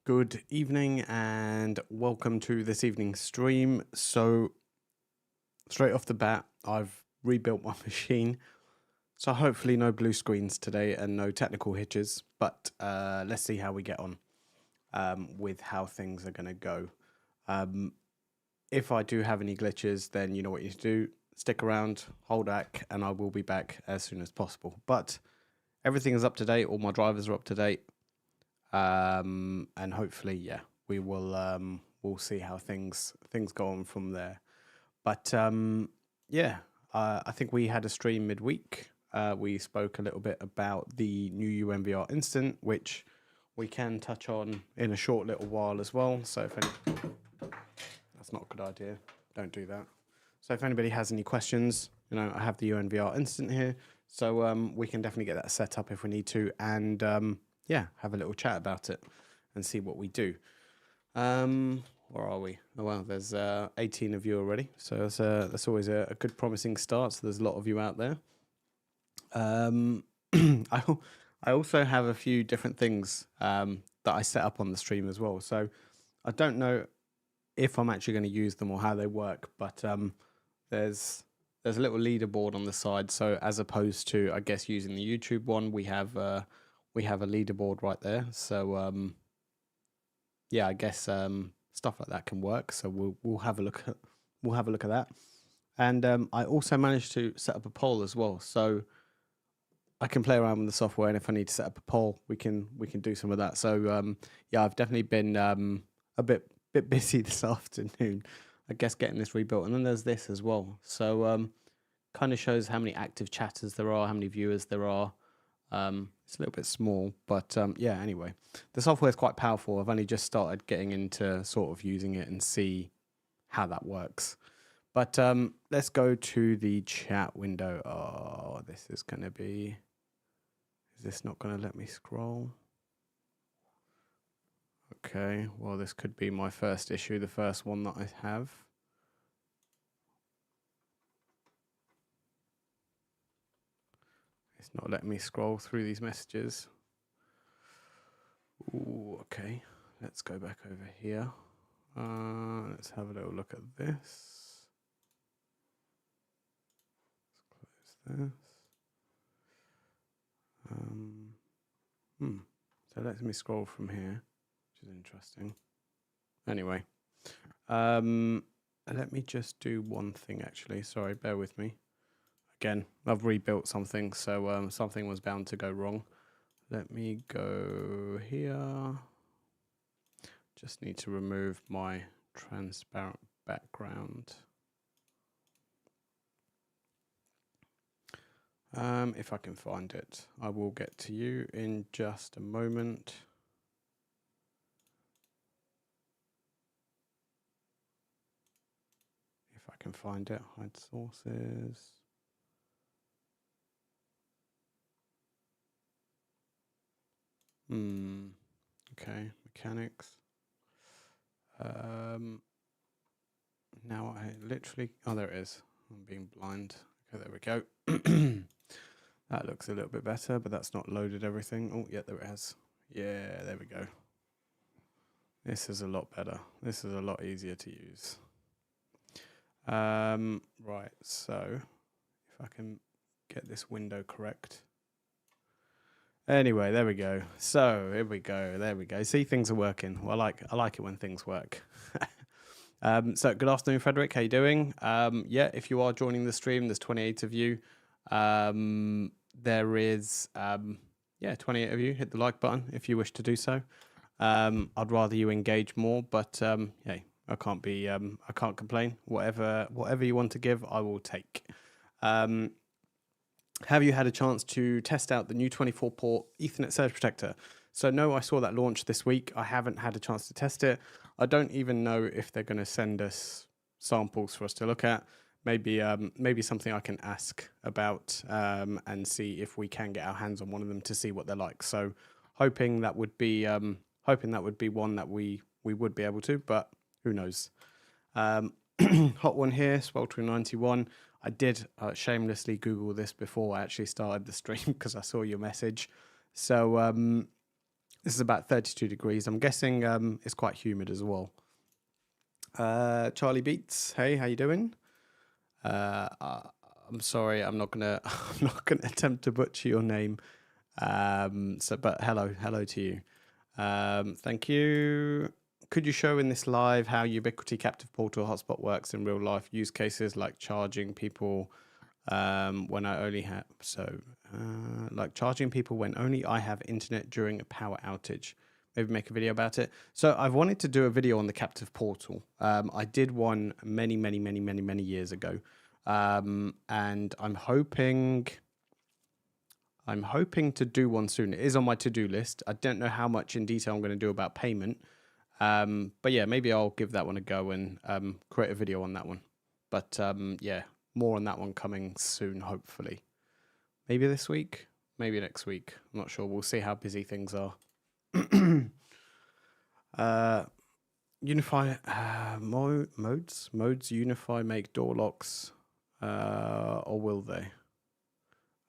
Good evening and welcome to this evening's stream. So, straight off the bat, I've rebuilt my machine. So, hopefully, no blue screens today and no technical hitches. But let's see how we get on with how things are going to go. If I do have any glitches, then you know what you need to do. Stick around, hold back, and I will be back as soon as possible. But everything is up to date. All my drivers are up to date. And hopefully, yeah, we will we'll see how things go on from there. But yeah, I think we had a stream midweek. We spoke a little bit about the new UNVR instant, which we can touch on in a short little while as well. So if that's not a good idea, don't do that. So if anybody has any questions, you know, I have the UNVR instant here, so we can definitely get that set up if we need to, and yeah, have a little chat about it and see what we do. Where are we? Oh, well, there's 18 of you already, so that's always a good promising start. So there's a lot of you out there. I also have a few different things that I set up on the stream as well. So I don't know if I'm actually going to use them or how they work, but there's a little leaderboard on the side. So as opposed to, I guess, using the YouTube one, we have a leaderboard right there. So yeah, I guess stuff like that can work. So we'll have a look at that. And I also managed to set up a poll as well. So I can play around with the software, and if I need to set up a poll, we can do some of that. So yeah, I've definitely been a bit busy this afternoon, I guess, getting this rebuilt. And then there's this as well. So kind of shows how many active chatters there are, how many viewers there are. It's a little bit small, but yeah, anyway, the software is quite powerful. I've only just started getting into sort of using it and see how that works. But let's go to the chat window. Oh, this is going to be... Is this not going to let me scroll? Okay, well, this could be my first issue, the first one that I have. It's not letting me scroll through these messages. Ooh, okay. Let's go back over here. Let's have a little look at this. Let's close this. So it lets me scroll from here, which is interesting. Anyway, let me just do one thing actually. Sorry, bear with me. Again, I've rebuilt something, so something was bound to go wrong. Let me go here. Just need to remove my transparent background. If I can find it, I will get to you in just a moment. If I can find it, hide sources. Okay, mechanics. Now I literally, oh, there it is. I'm being blind. Okay, there we go. That looks a little bit better, but that's not loaded everything. Oh, yeah, there it has. Yeah, there we go. This is a lot better. This is a lot easier to use. Right, so if I can get this window correct. Anyway, there we go. So here we go. There we go. See, things are working. Well, I like it when things work. So good afternoon, Frederick. How you doing? Yeah, if you are joining the stream, there's 28 of you. There is 28 of you. Hit the like button if you wish to do so. I'd rather you engage more, but hey, I can't complain. Whatever you want to give, I will take. Have you had a chance to test out the new 24-port Ethernet surge protector? So no, I saw that launch this week. I haven't had a chance to test it. I don't even know if they're going to send us samples for us to look at. Maybe something I can ask about and see if we can get our hands on one of them to see what they're like. So hoping that would be one that we would be able to, but who knows. Hot one here, Sweltering91. I did shamelessly Google this before I actually started the stream because I saw your message. So This is about 32 degrees. I'm guessing it's quite humid as well. Charlie Beats, hey, how you doing? I'm sorry, I'm not gonna I'm not gonna attempt to butcher your name. But hello to you. Thank you. Could you show in this live how Ubiquiti Captive Portal Hotspot works in real life use cases like charging people when I only have like charging people when only I have internet during a power outage? Maybe make a video about it. So I've wanted to do a video on the Captive Portal. I did one many years ago, and I'm hoping to do one soon. It is on my to-do list. I don't know how much in detail I'm going to do about payment. But yeah, maybe I'll give that one a go and create a video on that one. But yeah, more on that one coming soon, hopefully. Maybe this week, maybe next week. I'm not sure. We'll see how busy things are. Unify modes unify make door locks, or will they?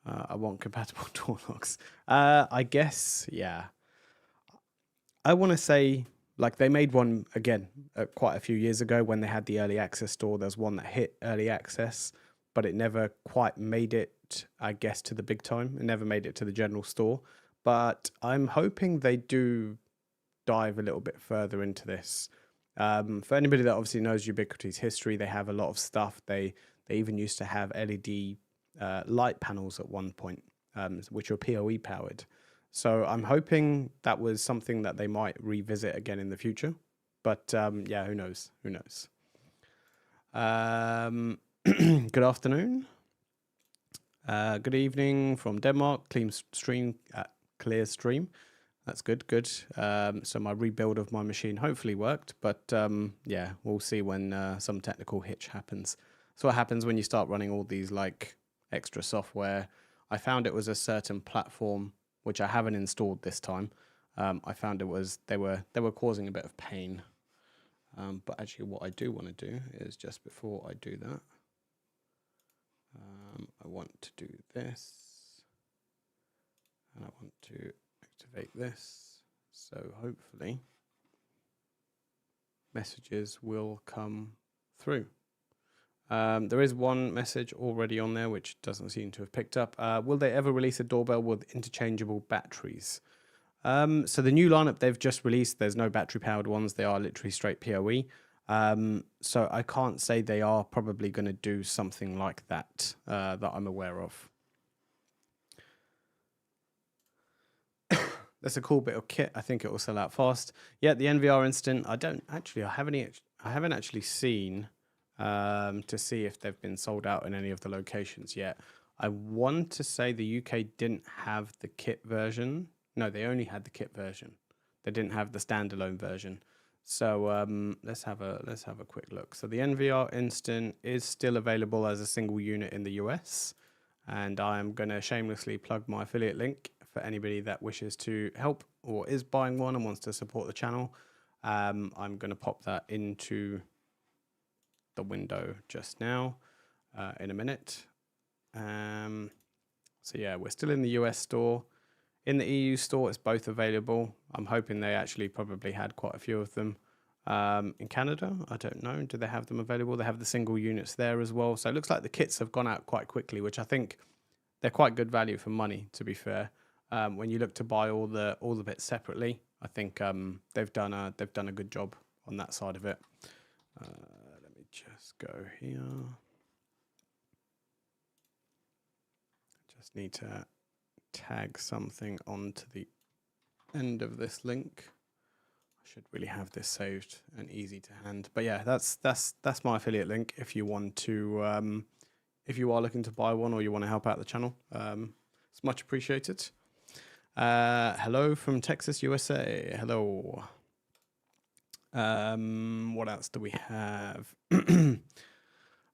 I want compatible door locks. I guess, yeah. I want to say, like, they made one again quite a few years ago when they had the early access store. There's one that hit early access, but it never quite made it, I guess, to the big time. It never made it to the general store. But I'm hoping they do dive a little bit further into this. For anybody that obviously knows Ubiquiti's history, they have a lot of stuff. They even used to have LED light panels at one point, which are PoE powered. So I'm hoping that was something that they might revisit again in the future. But yeah, who knows? Who knows? Good afternoon. Good evening from Denmark. Clear stream. That's good. Good. So my rebuild of my machine hopefully worked. But yeah, we'll see when some technical hitch happens. So what happens when you start running all these like extra software? I found it was a certain platform which I haven't installed this time. I found it was they were causing a bit of pain. But actually, what I do want to do is just before I do that, I want to do this, and I want to activate this. So hopefully, messages will come through. There is one message already on there which doesn't seem to have picked up. Will they ever release a doorbell with interchangeable batteries? So the new lineup they've just released, there's no battery powered ones. They are literally straight PoE. So I can't say they are probably going to do something like that that I'm aware of. That's a cool bit of kit. I think it will sell out fast. Yeah, the NVR Instant. I haven't actually seen to see if they've been sold out in any of the locations yet. I want to say the UK didn't have the kit version. No, they only had the kit version. They didn't have the standalone version. So let's have a quick look. So the NVR Instant is still available as a single unit in the US, and I am going to shamelessly plug my affiliate link for anybody that wishes to help or is buying one and wants to support the channel. I'm going to pop that into the window just now in a minute. So yeah, we're still in the US store. In the EU store, it's both available. I'm hoping they actually probably had quite a few of them. In Canada, I don't know. Do they have them available? They have the single units there as well. So it looks like the kits have gone out quite quickly, which I think they're quite good value for money, to be fair. When you look to buy all the bits separately, I think they've done a good job on that side of it. Let me just go here. Just need to tag something onto the end of this link. I should really have this saved and easy to hand. But yeah, that's my affiliate link if you want to if you are looking to buy one or you want to help out the channel. It's much appreciated. Hello from Texas, USA. Hello. What else do we have?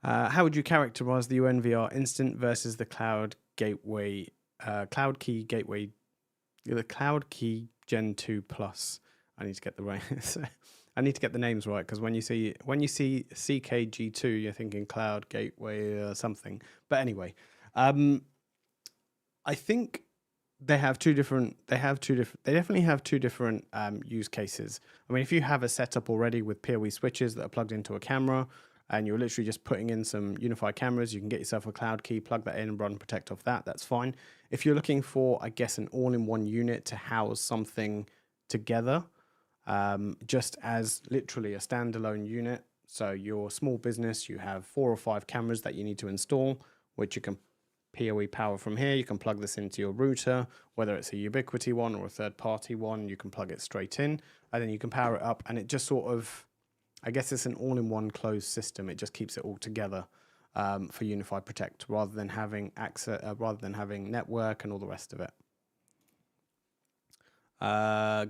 How would you characterize the UNVR Instant versus the Cloud Gateway? Cloud Key Gateway, the Cloud Key Gen 2 Plus. I need to get the right. I need to get the names right, because when you see CKG2, you're thinking Cloud Gateway or something. But anyway, I think They have two different. They definitely have two different use cases. I mean, if you have a setup already with PoE switches that are plugged into a camera, and you're literally just putting in some unified cameras, you can get yourself a cloud key, plug that in, and run protect off that. That's fine. If you're looking for, I guess, an all-in-one unit to house something together, just as literally a standalone unit. So your small business, you have 4 or 5 cameras that you need to install, which you can PoE power from here. You can plug this into your router, whether it's a Ubiquiti one or a third-party one. You can plug it straight in, and then you can power it up, and it just sort of, I guess it's an all-in-one closed system. It just keeps it all together for Unified Protect, rather than having access, rather than having network and all the rest of it.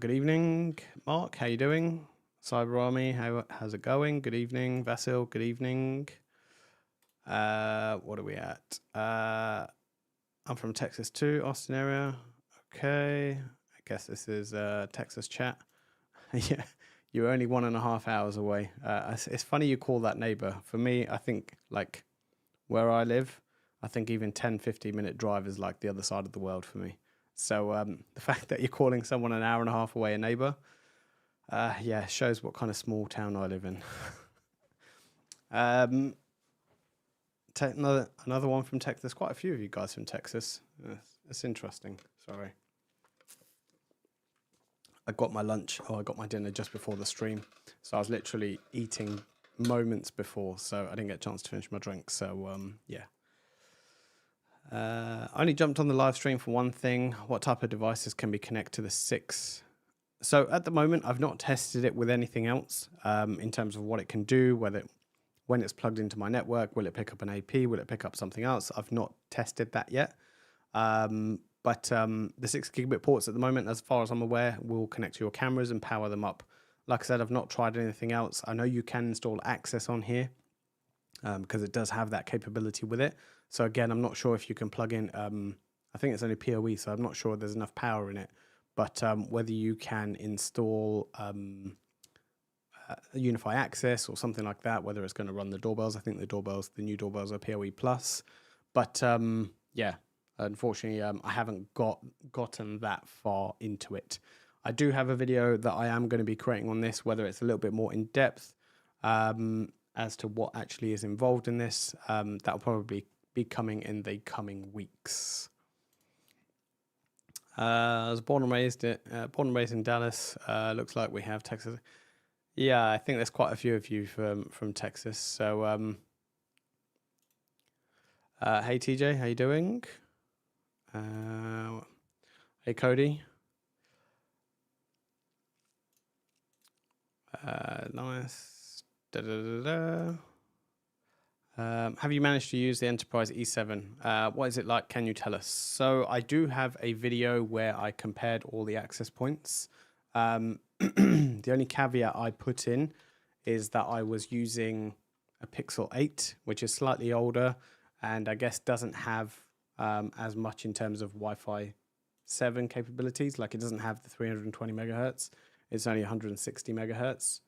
Good evening, Mark. How you doing? Cyber Army, how's it going? Good evening, Vasil. Good evening. What are we at? I'm from Texas too, Austin area. Okay, I guess this is Texas chat. Yeah, you're only 1.5 hours away. It's funny you call that neighbor. For me, I think like where I live, I think even 10-15 minute drive is like the other side of the world for me. So the fact that you're calling someone 1.5 hours away a neighbor, yeah, shows what kind of small town I live in. Another one from Texas. There's quite a few of you guys from Texas. It's interesting. Sorry. I got my lunch, or I got my dinner just before the stream. So I was literally eating moments before, so I didn't get a chance to finish my drink. So, yeah. I only jumped on the live stream for one thing. What type of devices can be connected to the 6? So at the moment, I've not tested it with anything else in terms of what it can do, when it's plugged into my network, will it pick up an AP? Will it pick up something else? I've not tested that yet. But the 6 gigabit ports at the moment, as far as I'm aware, will connect to your cameras and power them up. Like I said, I've not tried anything else. I know you can install access on here because it does have that capability with it. So again, I'm not sure if you can plug in, I think it's only PoE, so I'm not sure there's enough power in it. But whether you can install Unify Access or something like that, whether it's going to run the doorbells. I think the new doorbells are PoE plus. But yeah, unfortunately, I haven't gotten that far into it. I do have a video that I am going to be creating on this, whether it's a little bit more in depth as to what actually is involved in this. That'll probably be coming in the coming weeks. I was born and raised in Dallas. Looks like we have Texas. Yeah, I think there's quite a few of you from Texas. So, hey TJ, how you doing? Hey Cody. Nice. Have you managed to use the Enterprise E7? What is it like? Can you tell us? So I do have a video where I compared all the access points. The only caveat I put in is that I was using a Pixel 8, which is slightly older and I guess doesn't have as much in terms of Wi-Fi 7 capabilities. Like it doesn't have the 320 megahertz. It's only 160 megahertz.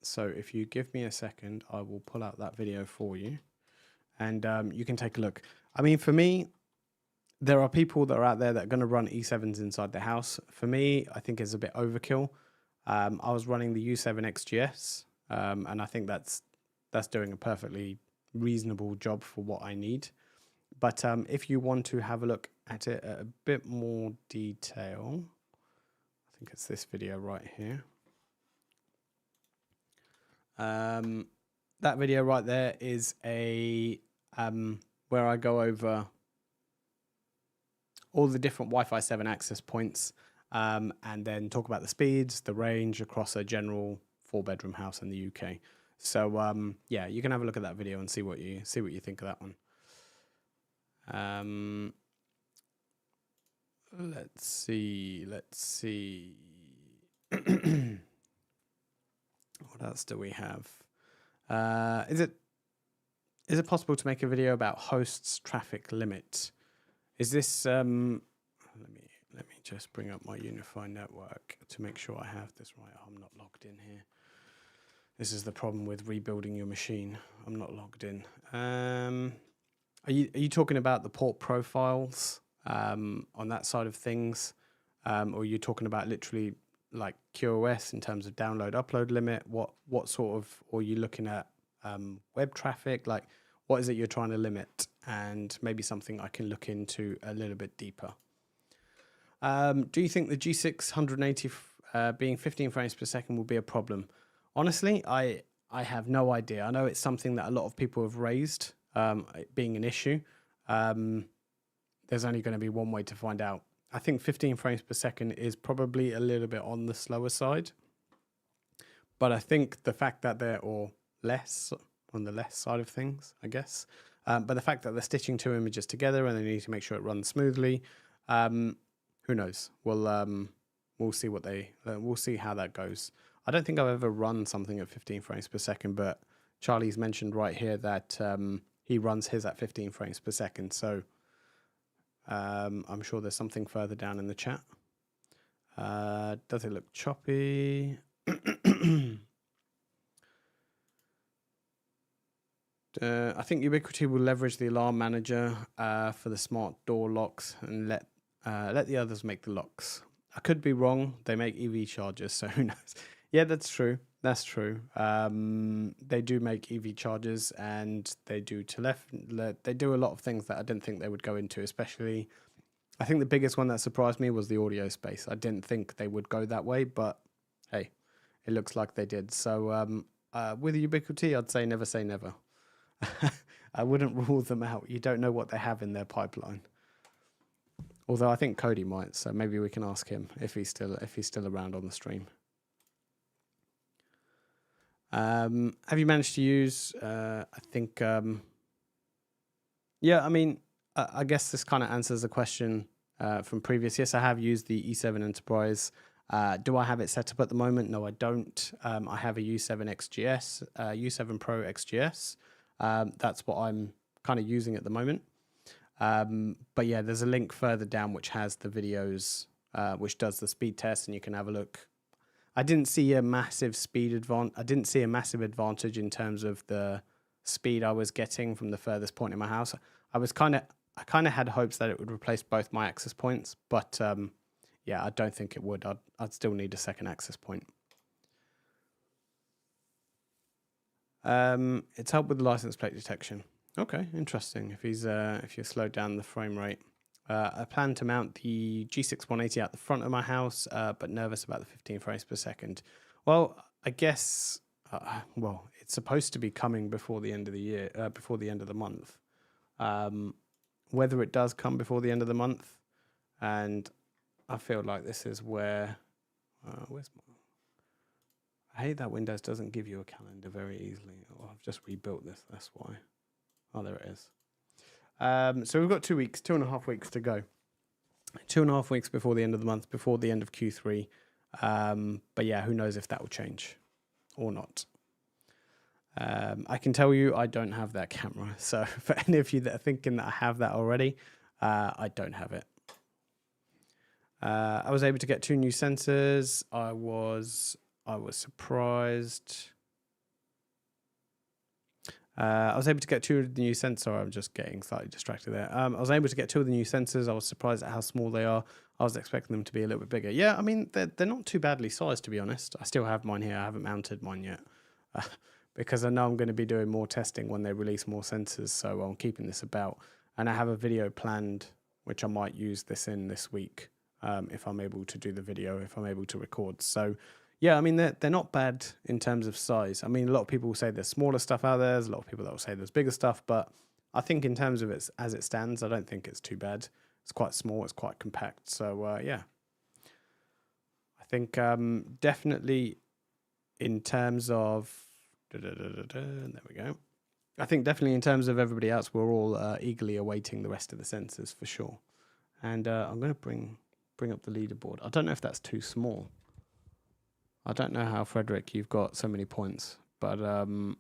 So if you give me a second, I will pull out that video for you and you can take a look. I mean, for me, there are people that are out there that are going to run E7s inside their house. For me, I think it's a bit overkill. I was running the U7 XGS, and I think that's doing a perfectly reasonable job for what I need. But if you want to have a look at it at a bit more detail, I think it's this video right here. That video right there is a where I go over all the different Wi-Fi 7 access points, and then talk about the speeds, the range across a general 4-bedroom house in the UK. So yeah, you can have a look at that video and see what you think of that one. Let's see. What else do we have? Is it possible to make a video about hosts traffic limit? Is this let me just bring up my Unify network to make sure I have this right. I'm not logged in here. This is the problem with rebuilding your machine. I'm not logged in. Are you talking about the port profiles on that side of things, or you're talking about literally like QoS in terms of download upload limit? What sort of, or are you looking at web traffic? Like, what is it you're trying to limit? And maybe something I can look into a little bit deeper. Do you think the G6 180 being 15 frames per second will be a problem? Honestly, I have no idea. I know it's something that a lot of people have raised, it being an issue. There's only going to be one way to find out. I think 15 frames per second is probably a little bit on the slower side. But I think the fact that they're, or less, on the less side of things, I guess. But the fact that they're stitching two images together and they need to make sure it runs smoothly, who knows? We'll see what we'll see how that goes. I don't think I've ever run something at 15 frames per second, but Charlie's mentioned right here that he runs his at 15 frames per second. So I'm sure there's something further down in the chat. Does it look choppy? I think Ubiquiti will leverage the alarm manager for the smart door locks and let the others make the locks. I could be wrong. They make EV chargers, so who knows? Yeah, that's true. That's true. They do make EV chargers, and they do they do a lot of things that I didn't think they would go into, especially, I think the biggest one that surprised me was the audio space. I didn't think they would go that way, but hey, it looks like they did. So with Ubiquiti, I'd say never. I wouldn't rule them out. You don't know what they have in their pipeline. Although I think Cody might, so maybe we can ask him if he's still around on the stream. Have you managed to use? I think. Yeah, I mean, I guess this kind of answers the question from previous. Yes, I have used the E7 Enterprise. Do I have it set up at the moment? No, I don't. I have a U7 XGS, U7 Pro XGS. That's what I'm kind of using at the moment. But yeah, there's a link further down which has the videos, which does the speed test, and you can have a look. I didn't see a massive advantage in terms of the speed I was getting from the furthest point in my house. I kind of had hopes that it would replace both my access points, but yeah, I don't think it would. I'd still need a second access point. It's helped with the license plate detection. Okay, interesting. If you slowed down the frame rate. I plan to mount the G6 180 at the front of my house, but nervous about the 15 frames per second. Well, I guess, well, it's supposed to be coming before the end of the year, before the end of the month. Whether it does come before the end of the month, and I feel like this is where, I hate that Windows doesn't give you a calendar very easily. Oh, I've just rebuilt this, that's why. Oh, there it is. So we've got 2 weeks, 2.5 weeks to go. 2.5 weeks before the end of the month, before the end of Q3. But yeah, who knows if that will change or not. I can tell you I don't have that camera. So for any of you that are thinking that I have that already, I don't have it. I was able to get 2 new sensors. I was surprised. I was able to get 2 of the new sensors. I'm just getting slightly distracted there. I was able to get 2 of the new sensors. I was surprised at how small they are. I was expecting them to be a little bit bigger. Yeah, I mean, they're not too badly sized, to be honest. I still have mine here. I haven't mounted mine yet because I know I'm going to be doing more testing when they release more sensors. So I'm keeping this about. And I have a video planned, which I might use this in this week if I'm able to do the video, if I'm able to record. So yeah, I mean, they're not bad in terms of size. I mean, a lot of people will say there's smaller stuff out there. There's a lot of people that will say there's bigger stuff. But I think in terms of it as it stands, I don't think it's too bad. It's quite small. It's quite compact. So, yeah. I think definitely in terms of... there we go. I think definitely in terms of everybody else, we're all eagerly awaiting the rest of the sensors for sure. And I'm going to bring up the leaderboard. I don't know if that's too small. I don't know how, Frederick, you've got so many points, but, well,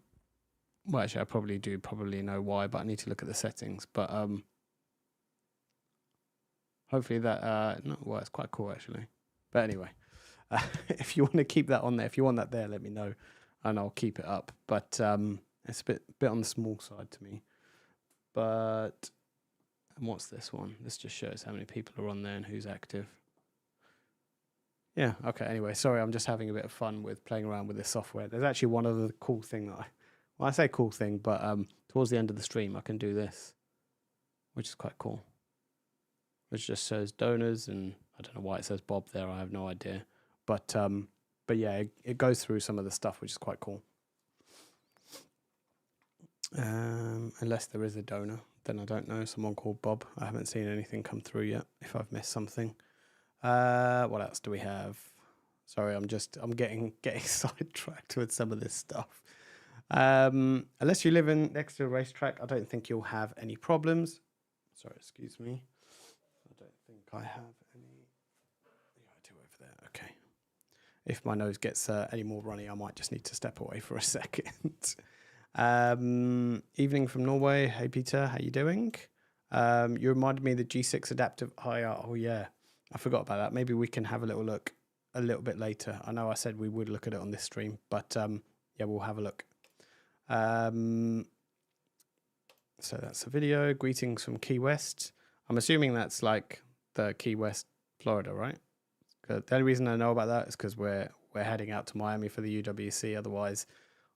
actually, I probably know why, but I need to look at the settings, but, hopefully that, no, well, it's quite cool, actually, but anyway, if you want to keep that on there, if you want that there, let me know, and I'll keep it up, but, it's a bit on the small side to me, but And what's this one? This just shows how many people are on there and who's active. Yeah, okay, anyway, sorry, I'm just having a bit of fun with playing around with this software. There's actually one other cool thing that I say cool thing, but towards the end of the stream, I can do this, which is quite cool. Which just shows donors, and I don't know why it says Bob there, I have no idea. But yeah, it goes through some of the stuff, which is quite cool. Unless there is a donor, then I don't know, someone called Bob. I haven't seen anything come through yet, if I've missed something. What else do we have? Sorry, I'm getting sidetracked with some of this stuff. Unless you live next to a racetrack, I don't think you'll have any problems. Sorry, excuse me. I don't think I have any. Yeah, I do over there. Okay. If my nose gets any more runny, I might just need to step away for a second. Evening from Norway. Hey, Peter, how you doing? You reminded me of the G6 adaptive IR. Oh, yeah. I forgot about that. Maybe we can have a little look a little bit later. I know I said we would look at it on this stream, but yeah, we'll have a look. So that's the video. Greetings from Key West. I'm assuming that's like the Key West, Florida, right? The only reason I know about that is because we're heading out to Miami for the UWC. Otherwise,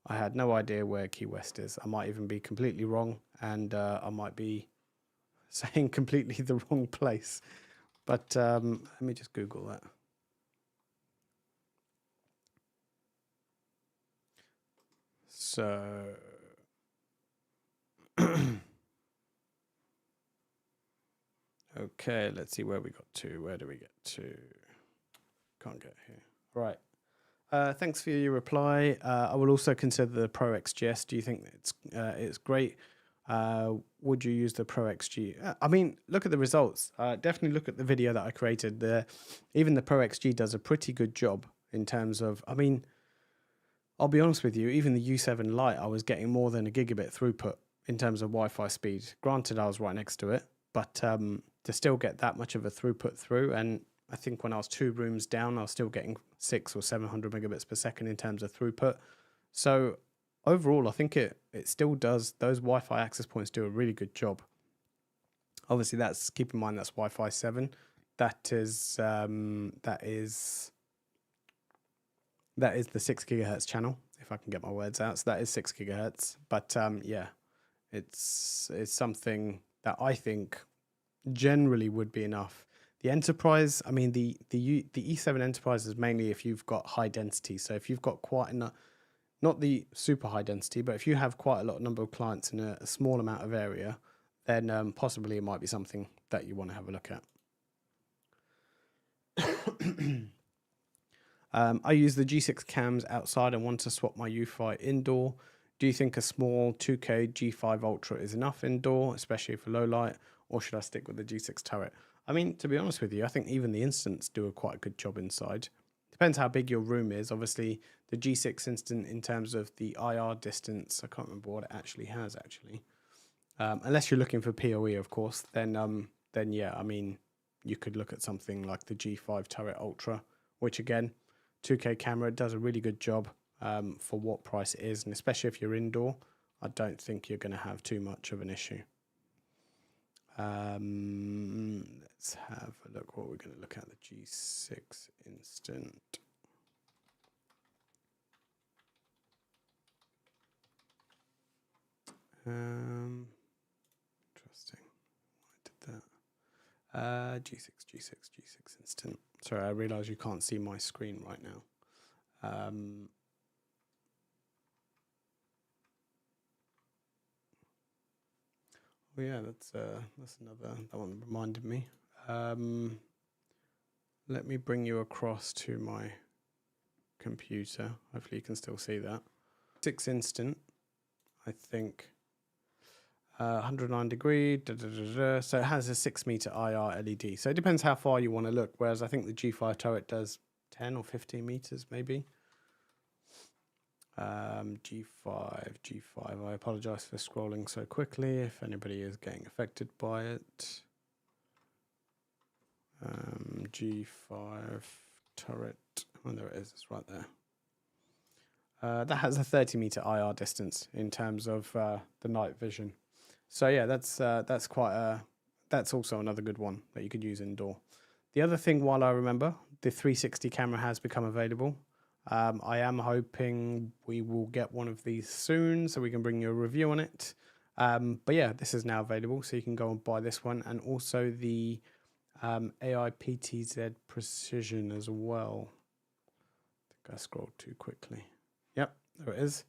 I had no idea where Key West is. I might even be completely wrong, and I might be saying completely the wrong place. But let me just Google that. So, okay, let's see where we got to. Where do we get to? Can't get here. Right. Thanks for your reply. I will also consider the Pro XGS. Do you think it's great? Would you use the Pro XG? I mean, look at the results. Definitely look at the video that I created there. Even the Pro XG does a pretty good job in terms of, I mean, I'll be honest with you, even the U7 Lite, I was getting more than a gigabit throughput in terms of Wi-Fi speed. Granted, I was right next to it, but to still get that much of a throughput through, and I think when I was 2 rooms down, I was still getting 600 or 700 megabits per second in terms of throughput. So overall, I think it still does. Those Wi-Fi access points do a really good job. Obviously, keep in mind that's Wi-Fi 7. That is the 6 gigahertz channel, if I can get my words out. So that is 6 gigahertz. But yeah, it's something that I think generally would be enough. The Enterprise, I mean, the E7 Enterprise is mainly if you've got high density. So if you've got quite enough, not the super high density, but if you have quite a lot number of clients in a small amount of area, then possibly it might be something that you want to have a look at. I use the G6 cams outside and want to swap my U5 indoor. Do you think a small 2K G5 Ultra is enough indoor, especially for low light, or should I stick with the G6 turret? I mean, to be honest with you, I think even the Instants do a quite a good job inside. Depends how big your room is. Obviously, the G6 Instant in terms of the IR distance, I can't remember what it actually has, actually. Unless you're looking for PoE, of course, then yeah, I mean, you could look at something like the G5 Turret Ultra, which again, 2K camera does a really good job for what price it is, and especially if you're indoor, I don't think you're going to have too much of an issue. Let's have a look what we're going to look at, the G6 Instant. Interesting. I did that. G6 Instant. Sorry, I realise you can't see my screen right now. Oh yeah, that's another, that one reminded me. Let me bring you across to my computer. Hopefully you can still see that. 6 Instant, I think. 109 degree, so it has a 6 meter IR LED. So it depends how far you want to look. Whereas I think the G5 turret does 10 or 15 meters, maybe. G5. I apologize for scrolling so quickly if anybody is getting affected by it. G5 turret. Oh, there it is. It's right there. That has a 30 meter IR distance in terms of the night vision. So yeah, that's quite that's also another good one that you could use indoor. The other thing, while I remember, the 360 camera has become available. I am hoping we will get one of these soon so we can bring you a review on it. But yeah, this is now available, so you can go and buy this one, and also the AI PTZ Precision as well. I think I scrolled too quickly. Yep, there it is.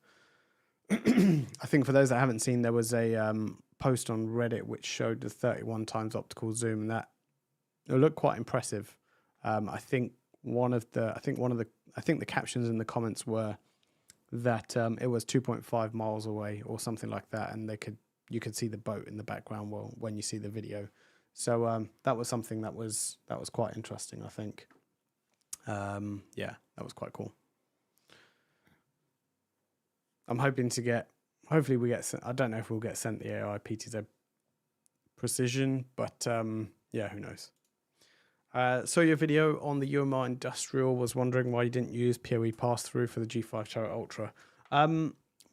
I think for those that haven't seen, there was a post on Reddit which showed the 31 times optical zoom, and that it looked quite impressive. I think the captions in the comments were that it was 2.5 miles away or something like that, and you could see the boat in the background when you see the video. So that was something that was quite interesting, I think. Yeah, that was quite cool. I'm hoping to get, hopefully we get, I don't know if we'll get sent the AI PTZ Precision, but yeah, who knows. So your video on the UMR Industrial was wondering why you didn't use PoE pass-through for the G5 Turret Ultra.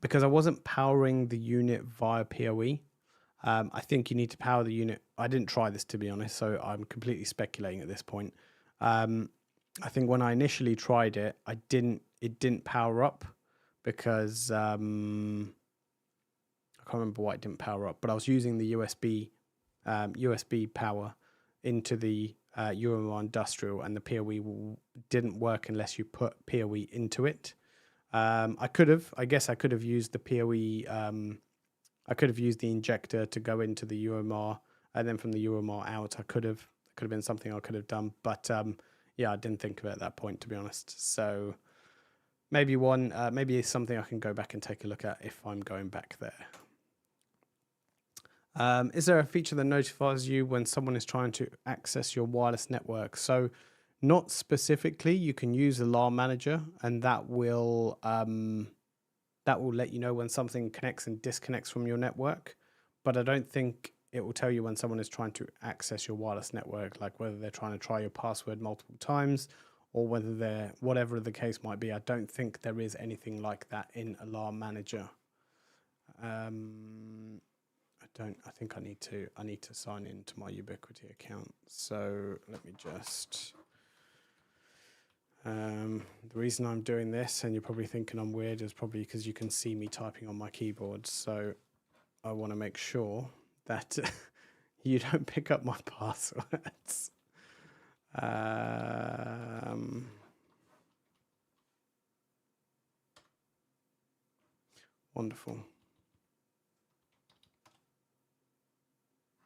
Because I wasn't powering the unit via PoE. I think you need to power the unit. I didn't try this, to be honest, so I'm completely speculating at this point. I think when I initially tried it, it didn't power up because I can't remember why it didn't power up, but I was using the USB power into the UMR Industrial, and the PoE didn't work unless you put PoE into it. I guess I could have used the PoE. I could have used the injector to go into the UMR, and then from the UMR out, it could have been something I could have done. But yeah, I didn't think of it at that point, to be honest. So maybe maybe it's something I can go back and take a look at if I'm going back there. Is there a feature that notifies you when someone is trying to access your wireless network? So not specifically. You can use Alarm Manager, and that will let you know when something connects and disconnects from your network. But I don't think it will tell you when someone is trying to access your wireless network, like whether they're trying to try your password multiple times or whether whatever the case might be. I don't think there is anything like that in Alarm Manager. I think I need to sign into my Ubiquiti account. So let me just, the reason I'm doing this, and you're probably thinking I'm weird, is probably because you can see me typing on my keyboard. So I want to make sure that you don't pick up my passwords. Wonderful.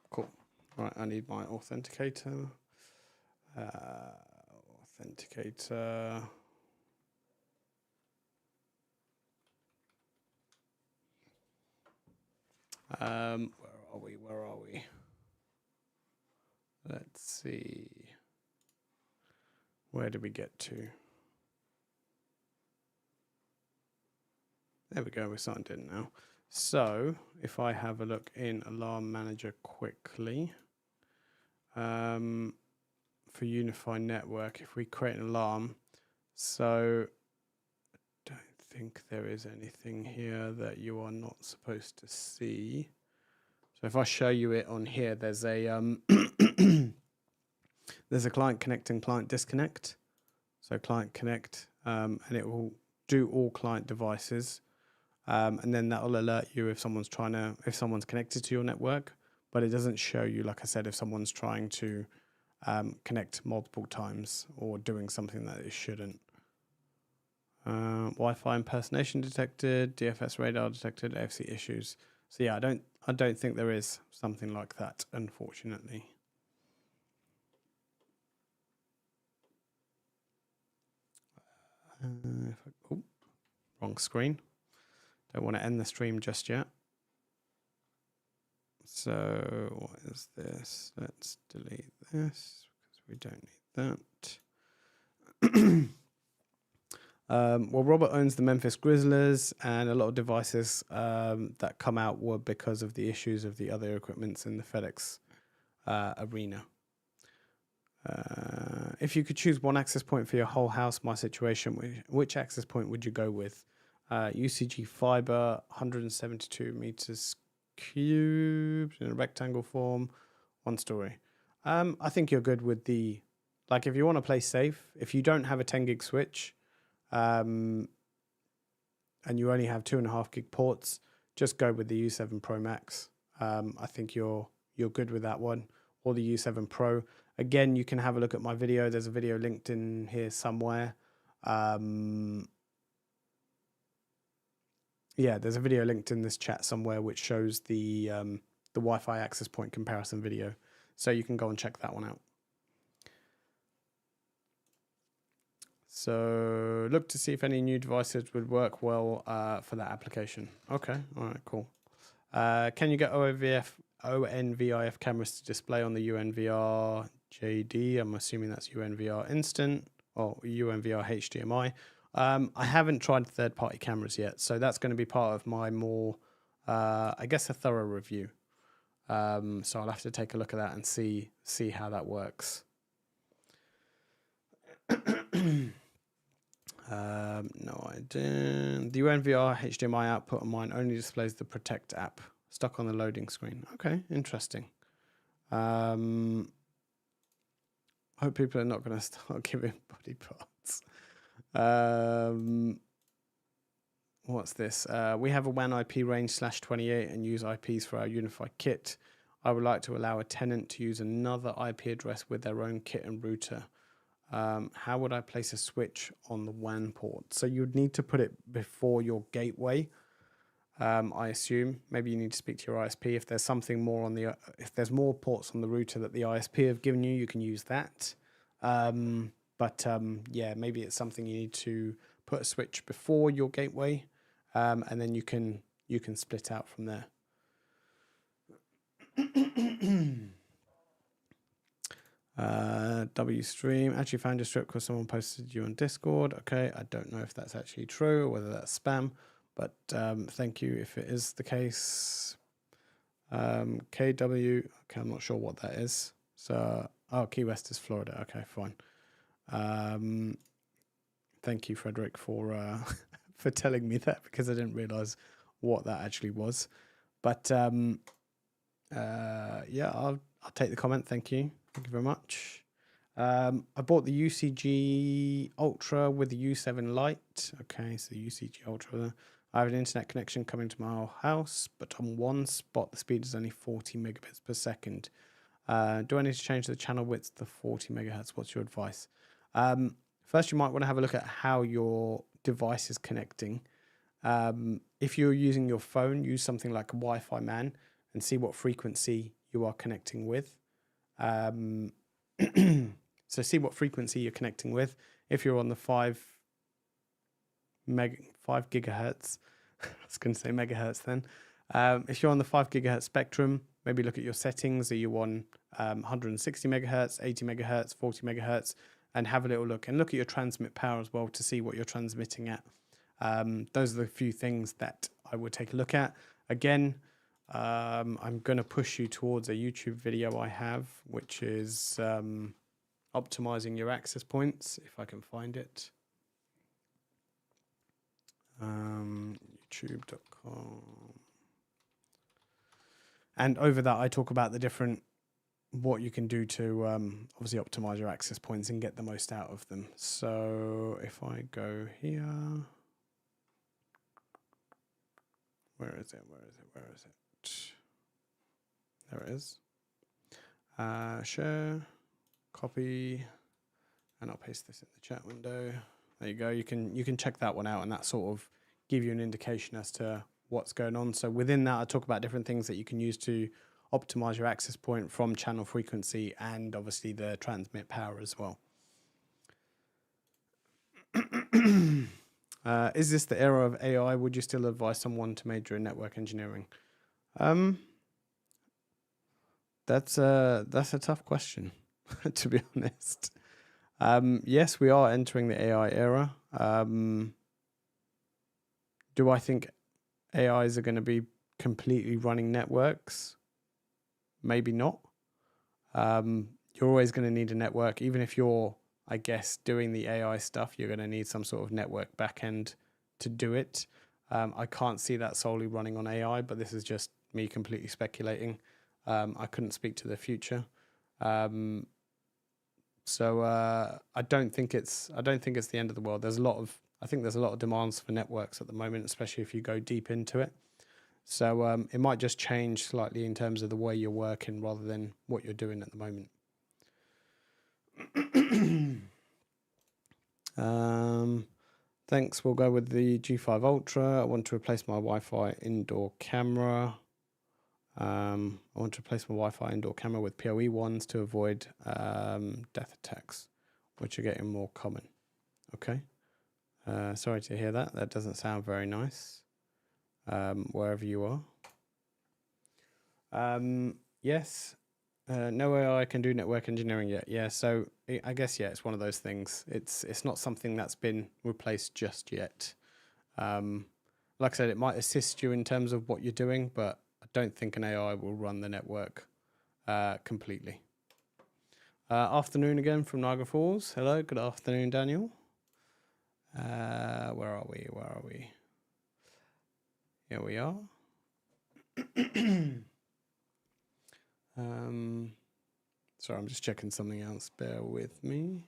Cool. Right, I need my authenticator. Where are we? Let's see. Where did we get to? There we go, we're signed in now. So if I have a look in Alarm Manager quickly, for Unified Network, if we create an alarm, so I don't think there is anything here that you are not supposed to see. So if I show you it on here, there's a there's a client connect and client disconnect. So client connect, and it will do all client devices. And then that will alert you if someone's connected to your network, but it doesn't show you, like I said, if someone's trying to connect multiple times or doing something that it shouldn't. Wi-Fi impersonation detected, DFS radar detected, AFC issues. So yeah, I don't think there is something like that, unfortunately. Wrong screen. Don't want to end the stream just yet. So what is this? Let's delete this because we don't need that. Well, Robert owns the Memphis Grizzlies, and a lot of devices that come out were because of the issues of the other equipments in the FedEx arena. If you could choose one access point for your whole house, my situation, which access point would you go with? UCG fiber, 172 meters cubed in a rectangle form, 1 story. I think you're good with the, like, if you want to play safe, if you don't have a 10 gig switch, and you only have 2.5 gig ports, just go with the U7 Pro Max. I think you're good with that one, or the U7 Pro. Again, you can have a look at my video. There's a video linked in here somewhere. Yeah, there's a video linked in this chat somewhere which shows the Wi-Fi access point comparison video. So you can go and check that one out. So look to see if any new devices would work well for that application. Okay, all right, cool. Can you get ONVIF cameras to display on the UNVR JD? I'm assuming that's UNVR Instant or UNVR HDMI. I haven't tried third-party cameras yet, so that's going to be part of my more, I guess, a thorough review. So I'll have to take a look at that and see how that works. No, I didn't. The UNVR HDMI output on mine only displays the Protect app stuck on the loading screen. Okay, interesting. Hope people are not going to start giving body parts. What's this? We have a WAN IP range /28 and use IPs for our unified kit. I would like to allow a tenant to use another IP address with their own kit and router. How would I place a switch on the WAN port? So you'd need to put it before your gateway. I assume maybe you need to speak to your ISP. If there's something more on the, if there's more ports on the router that the ISP have given you, you can use that. Yeah, maybe it's something you need to put a switch before your gateway, and then you can split out from there. WStream, actually found your script because someone posted you on Discord. Okay, I don't know if that's actually true or whether that's spam, but thank you if it is the case. KW, okay, I'm not sure what that is. So, oh, Key West is Florida. Okay, fine. Thank you, Frederick, for for telling me that, because I didn't realize what that actually was. But yeah, I'll take the comment. Thank you very much. I bought the UCG Ultra with the U7 Lite. Okay, so the UCG Ultra. I have an internet connection coming to my house, but on one spot the speed is only 40 megabits per second. Do I need to change the channel width to 40 megahertz? What's your advice? First, you might want to have a look at how your device is connecting. If you're using your phone, use something like a Wi-Fi man and see what frequency you are connecting with. So see what frequency you're connecting with. If you're on the 5 gigahertz, I was going to say megahertz then. If you're on the 5 gigahertz spectrum, maybe look at your settings. Are you on 160 megahertz, 80 megahertz, 40 megahertz? And have a little look, and look at your transmit power as well to see what you're transmitting at. Those are the few things that I would take a look at. Again, I'm going to push you towards a YouTube video I have, which is optimizing your access points, if I can find it. YouTube.com. And over that, I talk about the different, what you can do to obviously optimize your access points and get the most out of them. So if I go here, where is it? There it is. Share, copy, and I'll paste this in the chat window. There you go. You can check that one out, and that sort of give you an indication as to what's going on. So within that, I talk about different things that you can use to optimize your access point from channel frequency and obviously the transmit power as well. Is this the era of AI? Would you still advise someone to major in network engineering? That's a tough question, to be honest. Yes, we are entering the AI era. Do I think AIs are going to be completely running networks? Maybe not. You're always going to need a network. Even if you're, I guess, doing the AI stuff, you're going to need some sort of network backend to do it. I can't see that solely running on AI, but this is just me completely speculating. I couldn't speak to the future. So I don't think it's the end of the world. I think there's a lot of demands for networks at the moment, especially if you go deep into it. So it might just change slightly in terms of the way you're working rather than what you're doing at the moment. Thanks. We'll go with the G5 Ultra. I want to replace my Wi-Fi indoor camera. I want to replace my Wi-Fi indoor camera with PoE ones to avoid death attacks, which are getting more common. Okay. Sorry to hear that. That doesn't sound very nice. Wherever you are. Yes. No way I can do network engineering yet. Yeah, so I guess, yeah, it's one of those things. It's not something that's been replaced just yet. Like I said, it might assist you in terms of what you're doing, but I don't think an AI will run the network completely. Afternoon again from Niagara Falls. Hello, good afternoon, Daniel. Where are we? Here we are. Sorry, I'm just checking something else. Bear with me.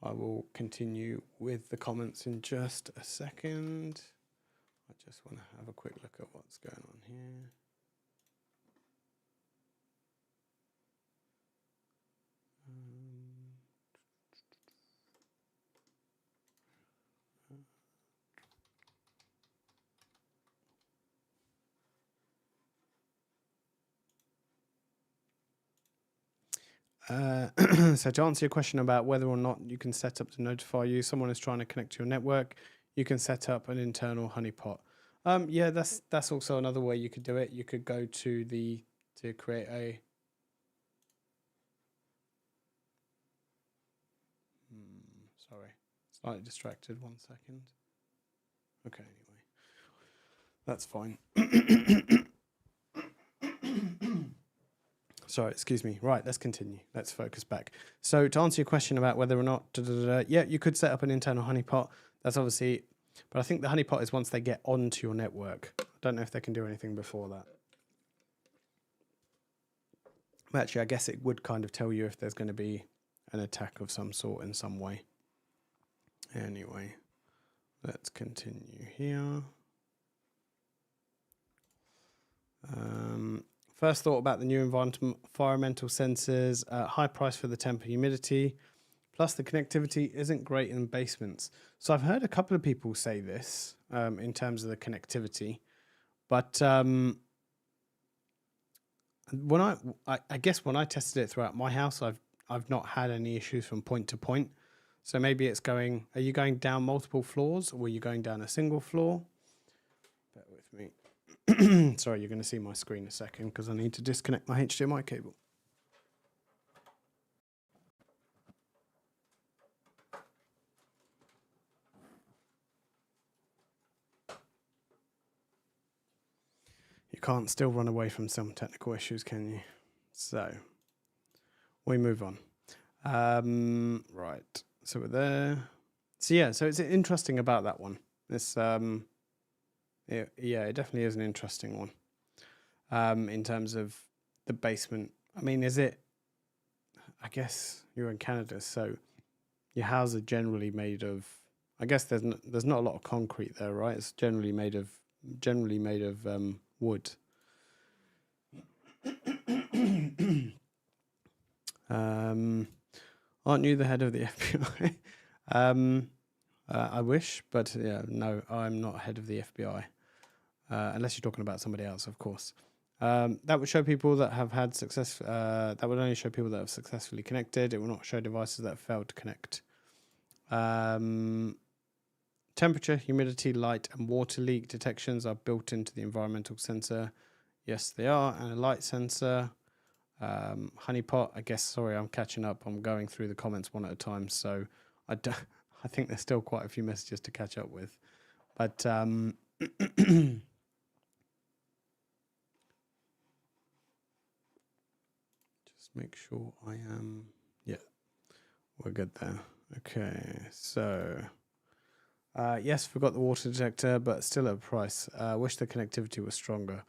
I will continue with the comments in just a second. I just want to have a quick look at what's going on here. So to answer your question about whether or not you can set up to notify you someone is trying to connect to your network, you can set up an internal honeypot. Yeah, that's also another way you could do it. You could go to create a sorry, slightly distracted. 1 second. Okay, anyway, that's fine. Sorry, excuse me. Right, let's continue. Let's focus back. So to answer your question about whether or not, yeah, you could set up an internal honeypot. That's obviously, but I think the honeypot is once they get onto your network. I don't know if they can do anything before that. But actually, I guess it would kind of tell you if there's going to be an attack of some sort in some way. Anyway, let's continue here. First thought about the new environmental sensors, high price for the temp and humidity, plus the connectivity isn't great in basements. So I've heard a couple of people say this in terms of the connectivity, but when I guess when I tested it throughout my house, I've not had any issues from point to point. So maybe it's going, are you going down multiple floors or are you going down a single floor? Bear with me. Sorry, you're going to see my screen in a second because I need to disconnect my HDMI cable. You can't still run away from some technical issues, can you? So we move on. Right. So we're there. So yeah, so it's interesting about that one. This yeah, it definitely is an interesting one. In terms of the basement. I mean, is it, I guess you're in Canada, so your houses are generally made of, I guess there's not a lot of concrete there, right? It's generally made of wood. Aren't you the head of the FBI? I wish, but yeah, no, I'm not head of the FBI. Unless you're talking about somebody else, of course. That would show people that have had success. That would only show people that have successfully connected. It will not show devices that have failed to connect. Temperature, humidity, light, and water leak detections are built into the environmental sensor. Yes, they are. And a light sensor. Honeypot, I guess, sorry, I'm catching up. I'm going through the comments one at a time. So I think there's still quite a few messages to catch up with. But just make sure I am, yeah, we're good there. Okay, so yes, forgot the water detector, but still at a price. Wish the connectivity was stronger.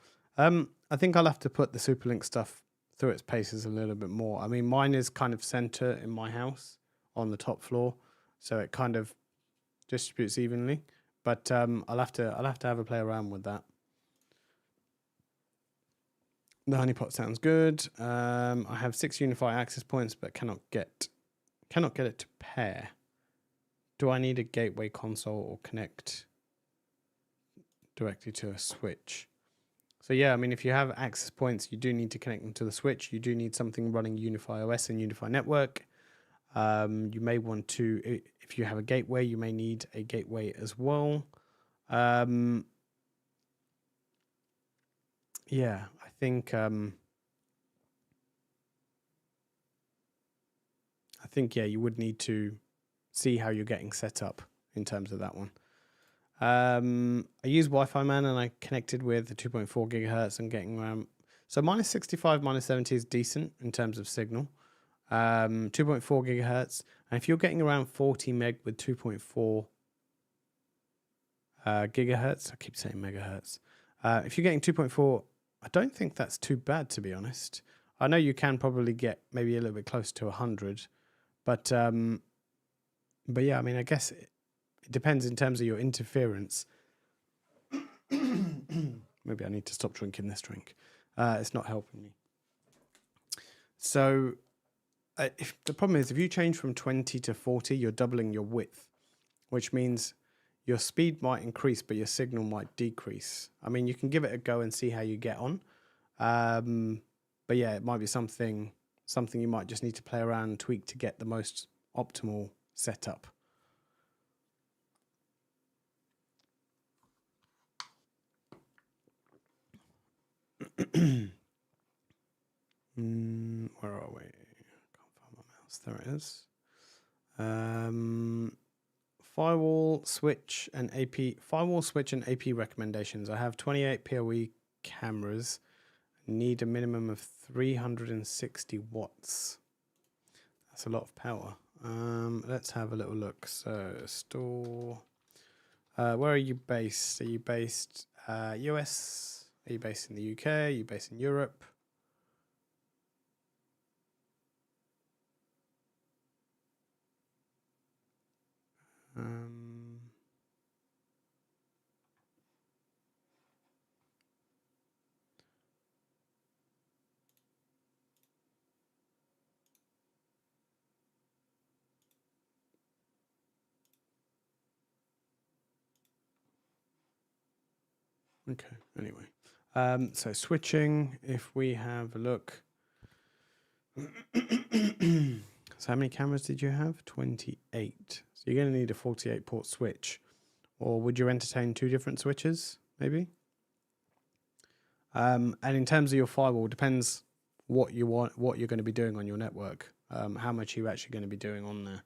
I think I'll have to put the Superlink stuff through its paces a little bit more. I mean, mine is kind of center in my house on the top floor, so it kind of distributes evenly. But I'll have to have a play around with that. The honeypot sounds good. I have 6 Unify access points, but cannot get it to pair. Do I need a gateway console or connect directly to a switch? So yeah, I mean, if you have access points, you do need to connect them to the switch. You do need something running Unify OS and Unify Network. You may want to, if you have a gateway, you may need a gateway as well. Yeah, I think yeah, you would need to see how you're getting set up in terms of that one. I use Wi-Fi Man and I connected with the 2.4 gigahertz and getting around. So minus 65, minus 70 is decent in terms of signal. 2.4 gigahertz. And if you're getting around 40 meg with 2.4 gigahertz, I keep saying megahertz. If you're getting 2.4, I don't think that's too bad, to be honest. I know you can probably get maybe a little bit close to 100, but yeah, I mean, I guess it depends in terms of your interference. Maybe I need to stop drinking this drink. It's not helping me. So if the problem is, if you change from 20 to 40, you're doubling your width, which means your speed might increase, but your signal might decrease. I mean, you can give it a go and see how you get on. But yeah, it might be something you might just need to play around and tweak to get the most optimal setup. Where are we? Can't find my mouse. There it is. Firewall switch and AP recommendations. I have 28 PoE cameras. Need a minimum of 360 watts. That's a lot of power. Let's have a little look. So store. Where are you based? Are you based US? Are you based in the UK? Are you based in Europe? Okay, anyway. So switching, if we have a look. So how many cameras did you have? 28. So you're going to need a 48 port switch. Or would you entertain 2 different switches, maybe? And in terms of your firewall, depends what you want, what you're going to be doing on your network. How much you're actually going to be doing on there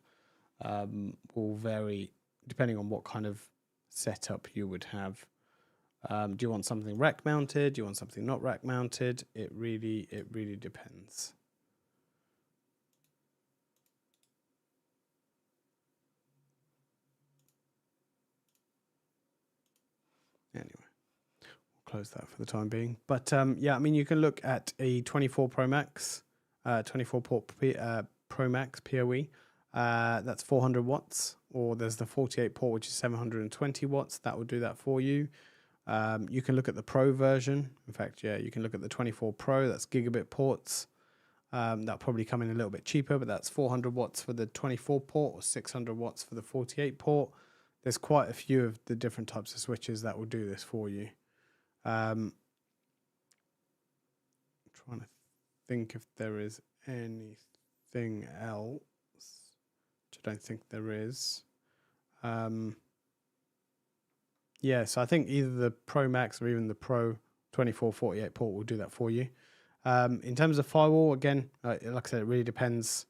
will vary depending on what kind of setup you would have. Do you want something rack mounted? Do you want something not rack mounted? It really depends. Anyway, we'll close that for the time being. But yeah, I mean, you can look at a 24 Pro Max, 24 port Pro Max PoE. That's 400 watts. Or there's the 48 port, which is 720 watts. That will do that for you. You can look at the Pro version. In fact, yeah, you can look at the 24 Pro. That's gigabit ports. That'll probably come in a little bit cheaper, but that's 400 watts for the 24 port or 600 watts for the 48 port. There's quite a few of the different types of switches that will do this for you. Trying to think if there is anything else, which I don't think there is. Yeah, so I think either the Pro Max or even the Pro 2448 port will do that for you. In terms of firewall, again, like I said, it really depends.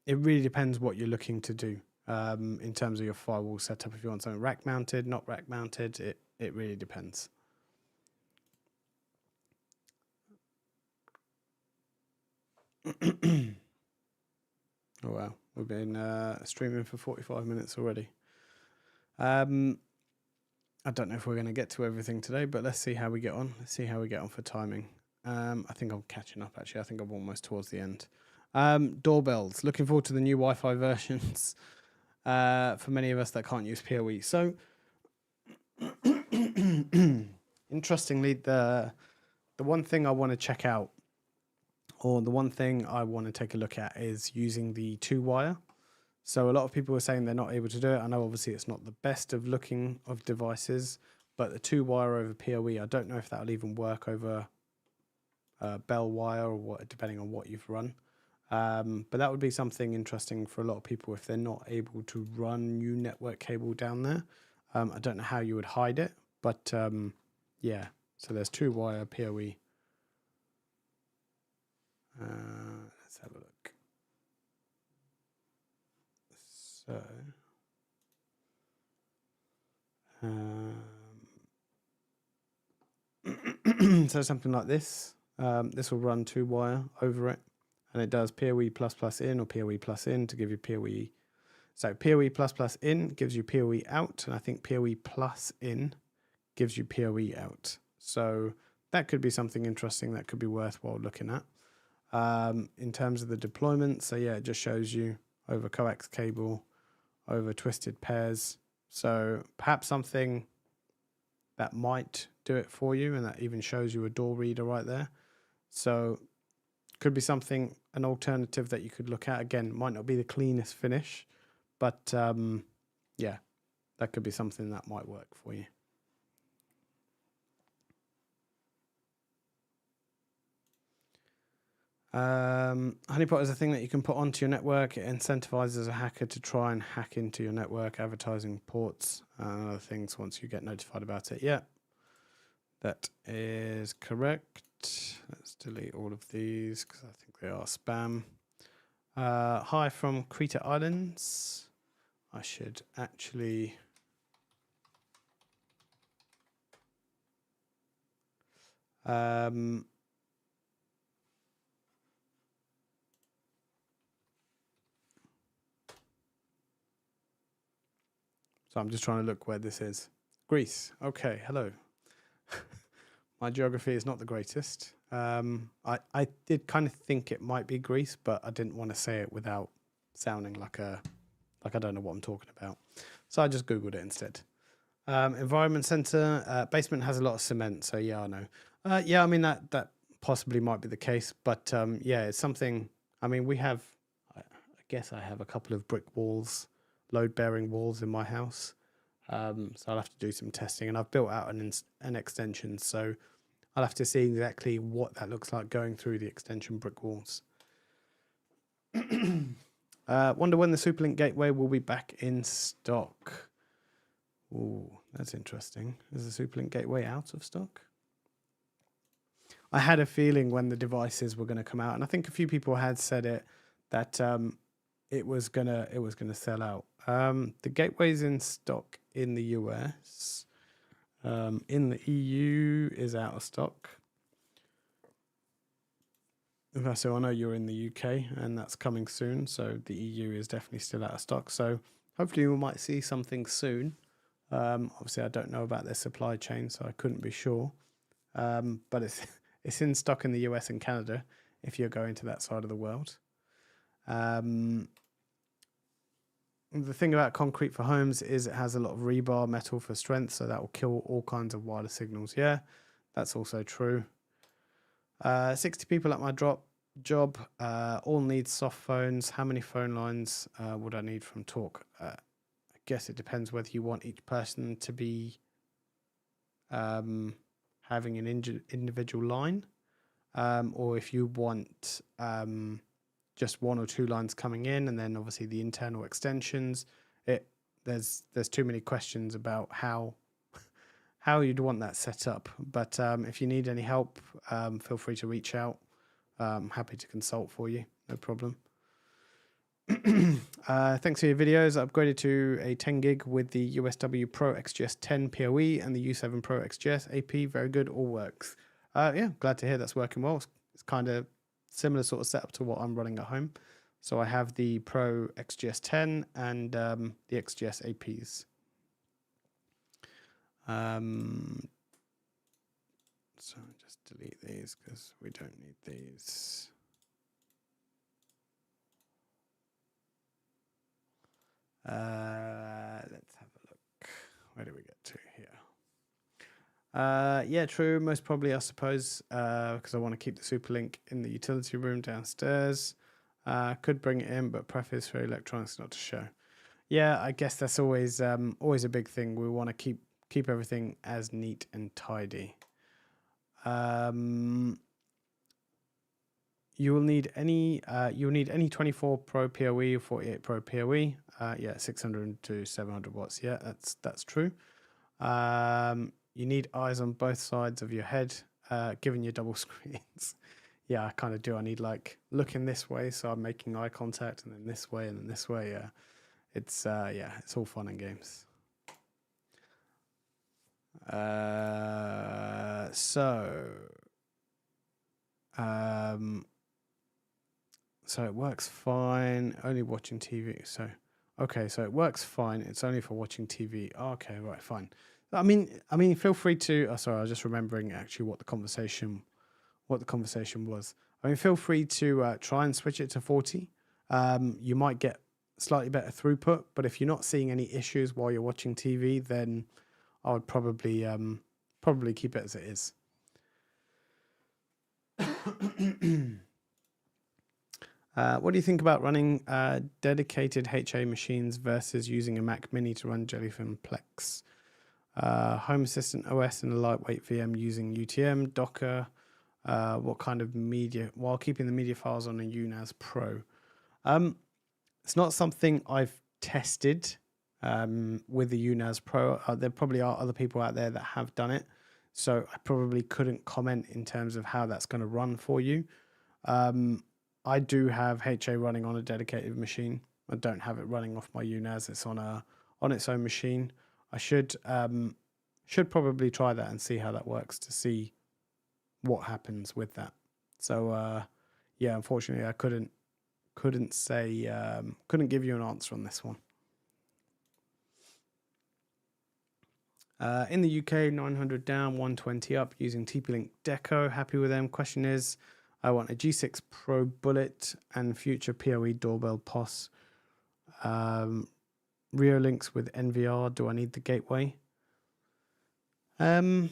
It really depends what you're looking to do in terms of your firewall setup. If you want something rack mounted, not rack mounted, it really depends. Oh wow, we've been streaming for 45 minutes already. I don't know if we're going to get to everything today, but let's see how we get on. Let's see how we get on for timing. I think I'm catching up, actually. I think I'm almost towards the end. Doorbells. Looking forward to the new Wi-Fi versions for many of us that can't use PoE. So, interestingly, the one thing I want to check out, or the one thing I want to take a look at, is using the 2-wire. So a lot of people are saying they're not able to do it. I know obviously it's not the best of looking of devices, but the 2-wire over PoE, I don't know if that'll even work over Bell wire or what, depending on what you've run. But that would be something interesting for a lot of people if they're not able to run new network cable down there. I don't know how you would hide it, but yeah. So there's 2-wire PoE. Let's have a look. So, so something like this. This will run 2-wire over it, and it does PoE plus plus in or PoE plus in to give you PoE. So PoE plus plus in gives you PoE out, and I think PoE plus in gives you PoE out. So that could be something interesting that could be worthwhile looking at. In terms of the deployment, so yeah, it just shows you over coax cable, over twisted pairs. So perhaps something that might do it for you, and that even shows you a door reader right there. So could be something, an alternative that you could look at. Again, might not be the cleanest finish, but yeah, that could be something that might work for you. Honeypot is a thing that you can put onto your network. It incentivizes a hacker to try and hack into your network, advertising ports and other things once you get notified about it. Yeah, that is correct. Let's delete all of these because I think they are spam. Hi from Crete Islands. I should actually... So I'm just trying to look where this is. Greece. Okay, hello. My geography is not the greatest. I did kind of think it might be Greece, but I didn't want to say it without sounding like I don't know what I'm talking about. So I just Googled it instead. Environment Centre. Basement has a lot of cement, so yeah, I know. Yeah, I mean, that possibly might be the case, but yeah, it's something... I mean, we have... I guess I have a couple of brick walls, load-bearing walls in my house. So I'll have to do some testing, and I've built out an extension, so I'll have to see exactly what that looks like going through the extension brick walls. Wonder when the Superlink gateway will be back in stock. Ooh, that's interesting. Is the Superlink gateway out of stock? I had a feeling when the devices were going to come out, and I think a few people had said it, that it was gonna sell out. The gateway's in stock in the US. In the EU is out of stock. So I know you're in the UK, and that's coming soon. So the EU is definitely still out of stock. So hopefully we might see something soon. Obviously, I don't know about their supply chain, so I couldn't be sure. But it's in stock in the US and Canada if you're going to that side of the world. The thing about concrete for homes is it has a lot of rebar metal for strength, so that will kill all kinds of wireless signals. Yeah, that's also true. 60 people at my job, all need soft phones. How many phone lines would I need from Talk? I guess it depends whether you want each person to be having an individual line, or if you want just 1 or 2 lines coming in, and then obviously the internal extensions. There's too many questions about how you'd want that set up. But if you need any help, feel free to reach out. I'm happy to consult for you, no problem. Thanks for your videos. I upgraded to a 10 gig with the USW Pro XGS 10 PoE and the U7 Pro XGS AP. Very good, all works. Yeah, glad to hear that's working well. It's kind of similar sort of setup to what I'm running at home. So I have the Pro XGS 10 and the XGS APs. So just delete these because we don't need these. Let's have a look. Where do we get to here? Yeah, true. Most probably, I suppose, because I want to keep the Superlink in the utility room downstairs. Could bring it in, but preface for electronics not to show. Yeah, I guess that's always always a big thing. We want to keep everything as neat and tidy. You will need any 24 Pro PoE or 48 Pro PoE. Yeah, 600 to 700 watts. Yeah, that's true. You need eyes on both sides of your head, given your double screens. Yeah, I kind of do. I need like looking this way, so I'm making eye contact, and then this way, and then this way. Yeah, it's all fun and games. So it works fine. Only watching TV. So it works fine. It's only for watching TV. Okay, right, fine. I mean, feel free to. Oh, sorry, I was just remembering actually what the conversation was. I mean, feel free to try and switch it to 40. You might get slightly better throughput, but if you're not seeing any issues while you're watching TV, then I would probably keep it as it is. What do you think about running dedicated HA machines versus using a Mac Mini to run Jellyfin Plex? Home Assistant OS and a lightweight VM using UTM, Docker, what kind of media, while keeping the media files on a UNAS Pro. It's not something I've tested with the UNAS Pro. There probably are other people out there that have done it, so I probably couldn't comment in terms of how that's going to run for you. I do have HA running on a dedicated machine. I don't have it running off my UNAS. It's on its own machine. I should probably try that and see how that works to see what happens with that. So yeah, unfortunately, I couldn't give you an answer on this one. In the UK, 900 down, 120 up, using TP-Link Deco. Happy with them. Question is, I want a G6 Pro Bullet and future PoE doorbell POS. Rio links with NVR. Do I need the gateway? You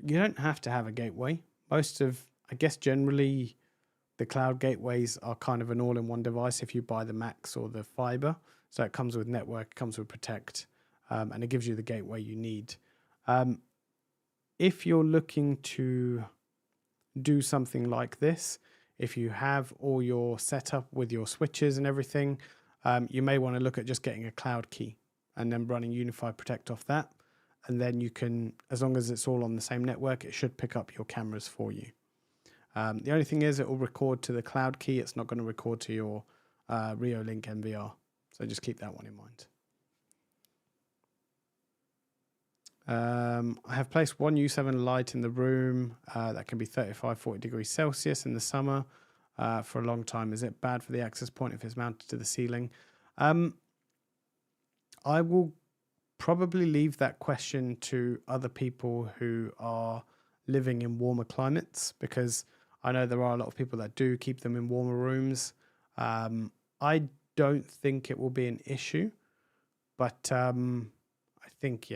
don't have to have a gateway. I guess generally the cloud gateways are kind of an all-in-one device if you buy the Max or the Fiber. So it comes with network, it comes with Protect, and it gives you the gateway you need. If you're looking to do something like this, if you have all your setup with your switches and everything, you may want to look at just getting a cloud key and then running Unified Protect off that. And then you can, as long as it's all on the same network, it should pick up your cameras for you. The only thing is it will record to the cloud key. It's not going to record to your Rio Link NVR. So just keep that one in mind. I have placed one U7 light in the room that can be 35-40 degrees Celsius in the summer for a long time. Is it bad for the access point if it's mounted to the ceiling? I will probably leave that question to other people who are living in warmer climates, because I know there are a lot of people that do keep them in warmer rooms. I don't think it will be an issue, but I think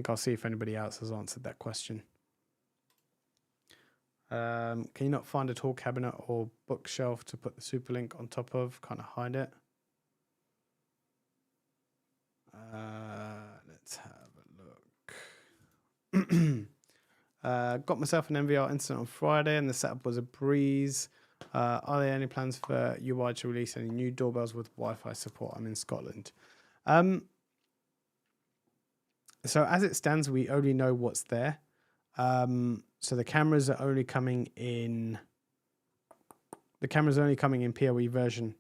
I'll see if anybody else has answered that question. Can you not find a tall cabinet or bookshelf to put the Superlink on top of? Kind of hide it. Let's have a look. Got myself an NVR incident on Friday and the setup was a breeze. Are there any plans for UI to release any new doorbells with Wi-Fi support? I'm in Scotland. So as it stands, we only know what's there. So the cameras are only coming in. The camera's only coming in PoE version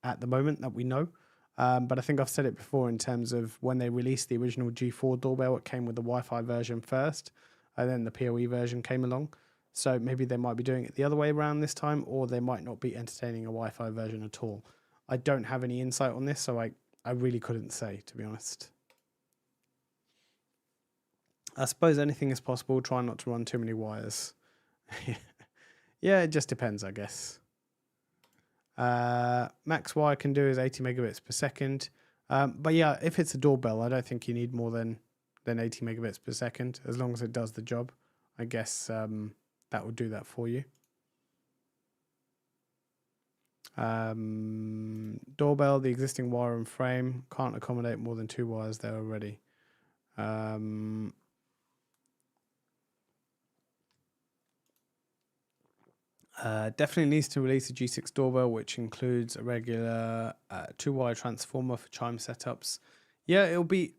at the moment that we know. But I think I've said it before in terms of when they released the original G4 doorbell, it came with the Wi-Fi version first, and then the PoE version came along. So maybe they might be doing it the other way around this time, or they might not be entertaining a Wi-Fi version at all. I don't have any insight on this, so I really couldn't say, to be honest. I suppose anything is possible. Try not to run too many wires. Yeah, it just depends, I guess. Max wire can do is 80 megabits per second. But yeah, if it's a doorbell, I don't think you need more than 80 megabits per second, as long as it does the job. I guess that would do that for you. Doorbell, the existing wire and frame can't accommodate more than 2 wires there already. Definitely needs to release a G6 doorbell, which includes a regular 2-wire transformer for chime setups. Yeah, it'll be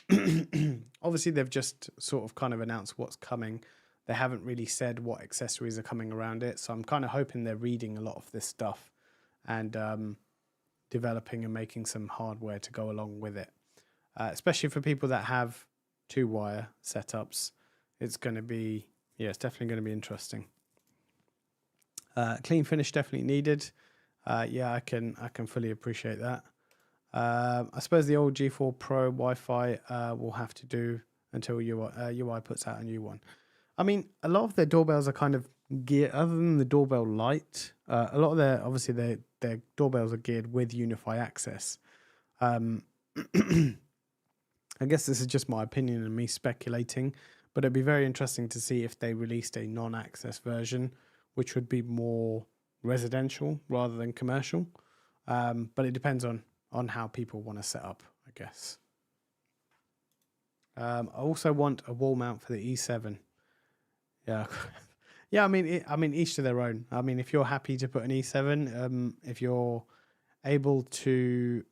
obviously they've just sort of kind of announced what's coming. They haven't really said what accessories are coming around it, so I'm kind of hoping they're reading a lot of this stuff and developing and making some hardware to go along with it. Especially for people that have 2-wire setups, it's going to be, yeah, it's definitely going to be interesting. Clean finish definitely needed. Yeah, I can fully appreciate that. I suppose the old G4 Pro Wi-Fi will have to do until UI puts out a new one. I mean, a lot of their doorbells are kind of geared, other than the doorbell Lite, a lot of their doorbells are geared with Wi-Fi access. I guess this is just my opinion and me speculating, but it'd be very interesting to see if they released a non-access version, which would be more residential rather than commercial. But it depends on how people want to set up, I guess. I also want a wall mount for the E7. Yeah. Yeah, I mean, each to their own. I mean, if you're happy to put an E7, if you're able to,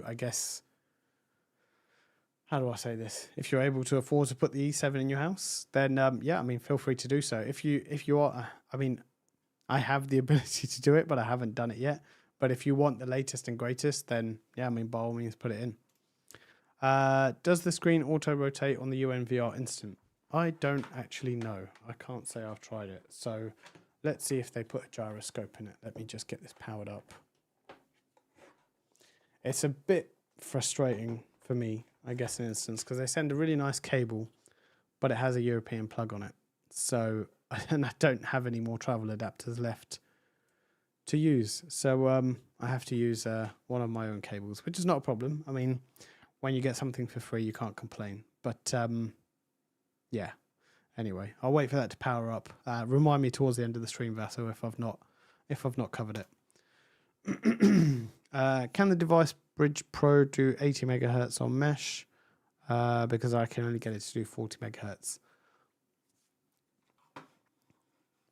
I guess, how do I say this? If you're able to afford to put the E7 in your house, then yeah, I mean, feel free to do so. If you are, I mean, I have the ability to do it, but I haven't done it yet. But if you want the latest and greatest, then yeah, I mean, by all means, put it in. Does the screen auto rotate on the UNVR instant? I don't actually know. I can't say I've tried it. So let's see if they put a gyroscope in it. Let me just get this powered up. It's a bit frustrating for me, I guess, in an instance, because they send a really nice cable, but it has a European plug on it. So, and I don't have any more travel adapters left to use. So I have to use one of my own cables, which is not a problem. I mean, when you get something for free, you can't complain. But yeah, anyway, I'll wait for that to power up. Remind me towards the end of the stream, Vaso, if I've not covered it. Can the device Bridge Pro do 80 megahertz on mesh? Because I can only get it to do 40 megahertz.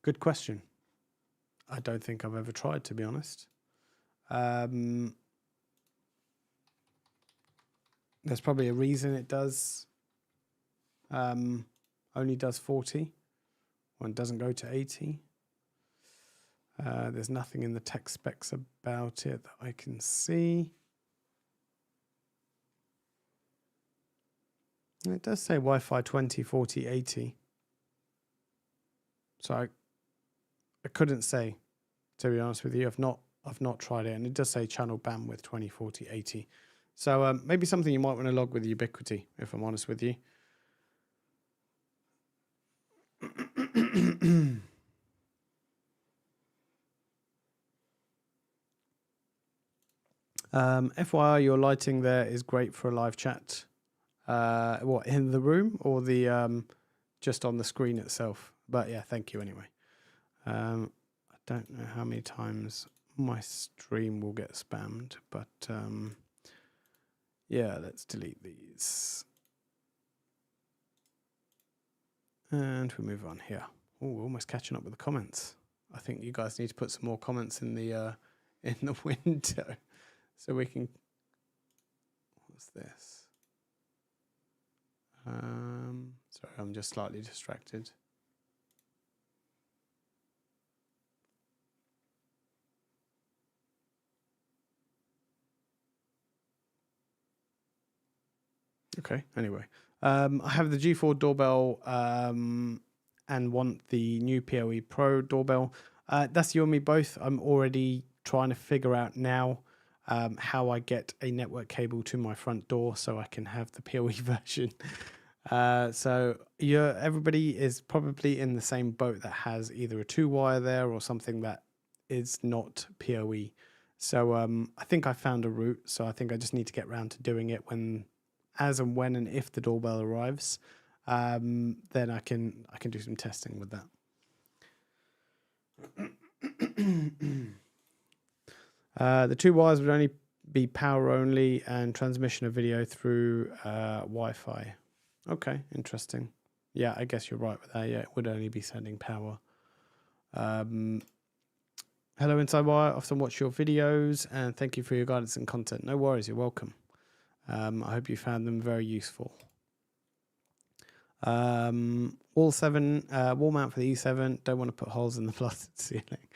Good question. I don't think I've ever tried, to be honest. There's probably a reason it does only does 40 or it doesn't go to 80. There's nothing in the tech specs about it that I can see. It does say Wi-Fi 20, 40, 80. So I couldn't say, to be honest with you. I've not tried it, and it does say channel bandwidth 20, 40, 80. So maybe something you might want to log with Ubiquiti, if I'm honest with you. FYI, your lighting there is great for a live chat. What, in the room or the just on the screen itself? But yeah, thank you anyway. I don't know how many times my stream will get spammed, but yeah, let's delete these. And we move on here. Oh, we're almost catching up with the comments. I think you guys need to put some more comments in the window so we can. What's this? Sorry, I'm just slightly distracted. Okay, anyway. I have the G4 doorbell and want the new PoE Pro doorbell. That's you and me both. I'm already trying to figure out now how I get a network cable to my front door so I can have the PoE version. So everybody is probably in the same boat that has either a 2-wire there or something that is not PoE. So I think I found a route. So I think I just need to get around to doing it as and when and if the doorbell arrives. Then I can do some testing with that. The 2 wires would only be power only and transmission of video through Wi-Fi. Okay, interesting. Yeah, I guess you're right with that. Yeah, it would only be sending power. Hello, Inside Wire. Often watch your videos and thank you for your guidance and content. No worries, you're welcome. I hope you found them very useful. Wall 7, wall mount for the E7. Don't want to put holes in the plastered ceiling.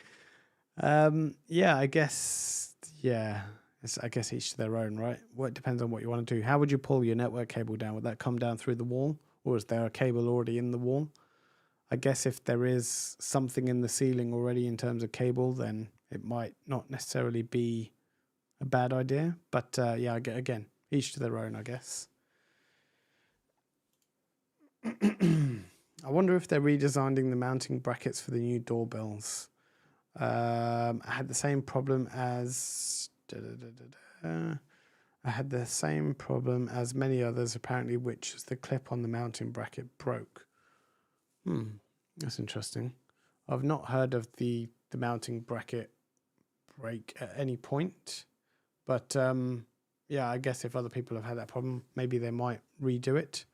Yeah, I guess each to their own, right? Well, it depends on what you want to do. How would you pull your network cable down? Would that come down through the wall, or is there a cable already in the wall? I guess if there is something in the ceiling already in terms of cable, then it might not necessarily be a bad idea. But yeah, again, each to their own, I guess. I wonder if they're redesigning the mounting brackets for the new doorbells. I had the same problem as many others apparently, which is the clip on the mounting bracket broke. That's interesting. I've not heard of the mounting bracket break at any point, but yeah, I guess if other people have had that problem, maybe they might redo it.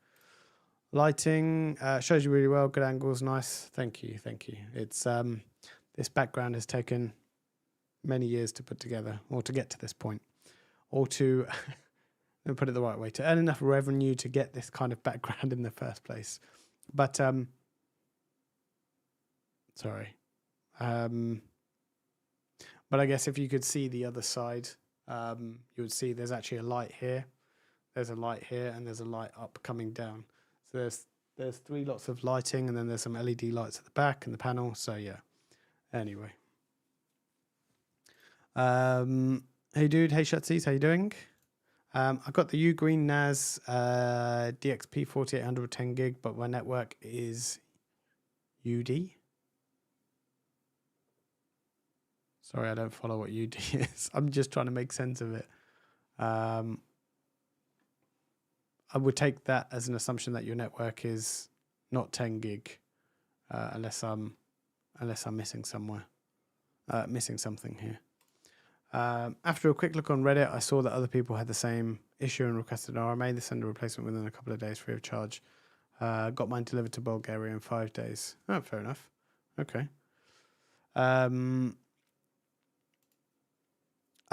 Lighting shows you really well. Good angles, nice. Thank you. It's this background has taken many years to put together, or to get to this point, or to let me put it the right way, to earn enough revenue to get this kind of background in the first place. But sorry. But I guess if you could see the other side, you would see there's actually a light here. There's a light here, and there's a light up coming down. So there's 3 lots of lighting, and then there's some LED lights at the back and the panel. So yeah. Anyway. Hey dude, hey Shutsies, how you doing? I've got the Ugreen NAS DXP 4800 with 10 gig, but my network is UD. Sorry, I don't follow what UD is. I'm just trying to make sense of it. I would take that as an assumption that your network is not 10 gig, unless I'm missing somewhere, missing something here. After a quick look on Reddit, I saw that other people had the same issue and requested an RMA. They send a replacement within a couple of days free of charge. Got mine delivered to Bulgaria in 5 days. Oh, fair enough. Okay. I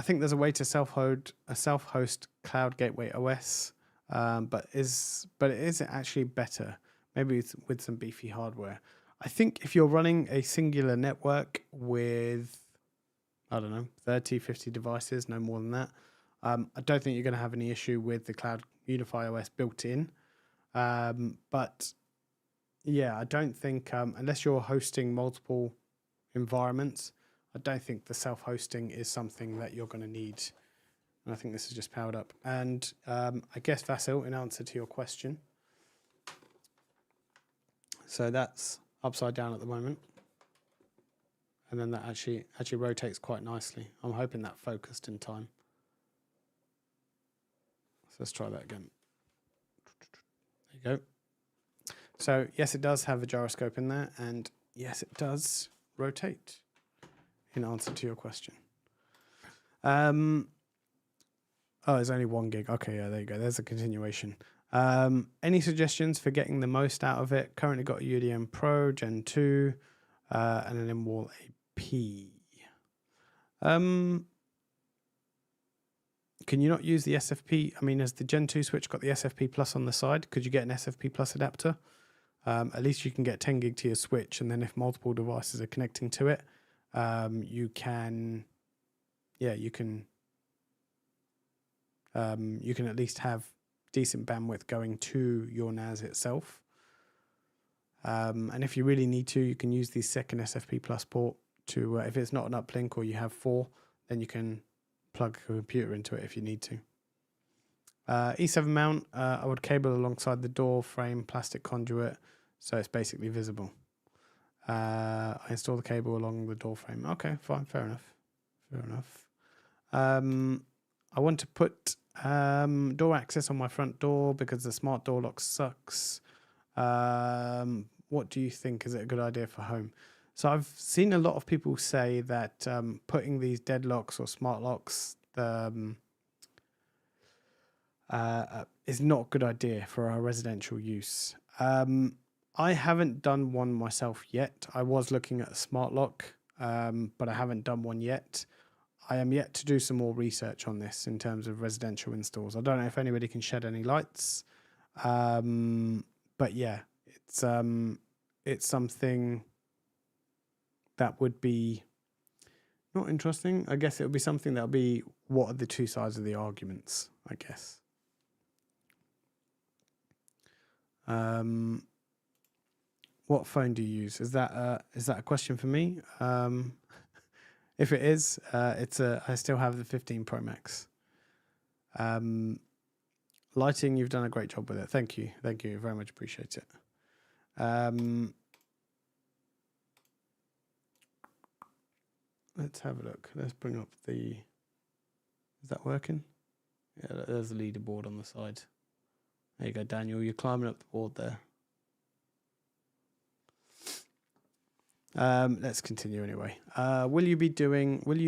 think there's a way to self-host Cloud Gateway OS, but it isn't actually better. Maybe with some beefy hardware. I think if you're running a singular network with, I don't know, 30, 50 devices, no more than that, I don't think you're going to have any issue with the Cloud Unify OS built in. But yeah, I don't think, unless you're hosting multiple environments, I don't think the self-hosting is something that you're going to need. And I think this is just powered up. And I guess, Vasil, in answer to your question, so that's upside down at the moment. And then that actually rotates quite nicely. I'm hoping that focused in time. So let's try that again. There you go. So yes, it does have a gyroscope in there, and yes, it does rotate, in answer to your question. Oh, there's only 1 gig. Okay, yeah, there you go. There's a continuation. Any suggestions for getting the most out of it? Currently got a UDM Pro Gen 2 and an in-wall AP. Can you not use the SFP? I mean, has the Gen 2 switch got the SFP Plus on the side? Could you get an SFP Plus adapter? At least you can get 10 gig to your switch, and then if multiple devices are connecting to it, you can at least have decent bandwidth going to your NAS itself. And if you really need to, you can use the second SFP Plus port to, if it's not an uplink or you have 4, then you can plug a computer into it if you need to. E7 mount, I would cable alongside the door frame plastic conduit, so it's basically visible. I install the cable along the door frame. Okay, fine, fair enough. I want to put door access on my front door because the smart door lock sucks. What do you think? Is it a good idea for home? So I've seen a lot of people say that putting these deadlocks or smart locks is not a good idea for our residential use. I haven't done one myself yet. I was looking at a smart lock, but I haven't done one yet. I am yet to do some more research on this in terms of residential installs. I don't know if anybody can shed any lights, but yeah, it's something that would be not interesting. I guess it would be something that would be what are the two sides of the arguments, I guess. What phone do you use? Is that a question for me? If it is, I still have the 15 Pro Max. Lighting, you've done a great job with it. Thank you. Very much appreciate it. Let's have a look. Let's bring up the. Is that working? Yeah, there's the leaderboard on the side. There you go, Daniel. You're climbing up the board there. Let's continue anyway. Will you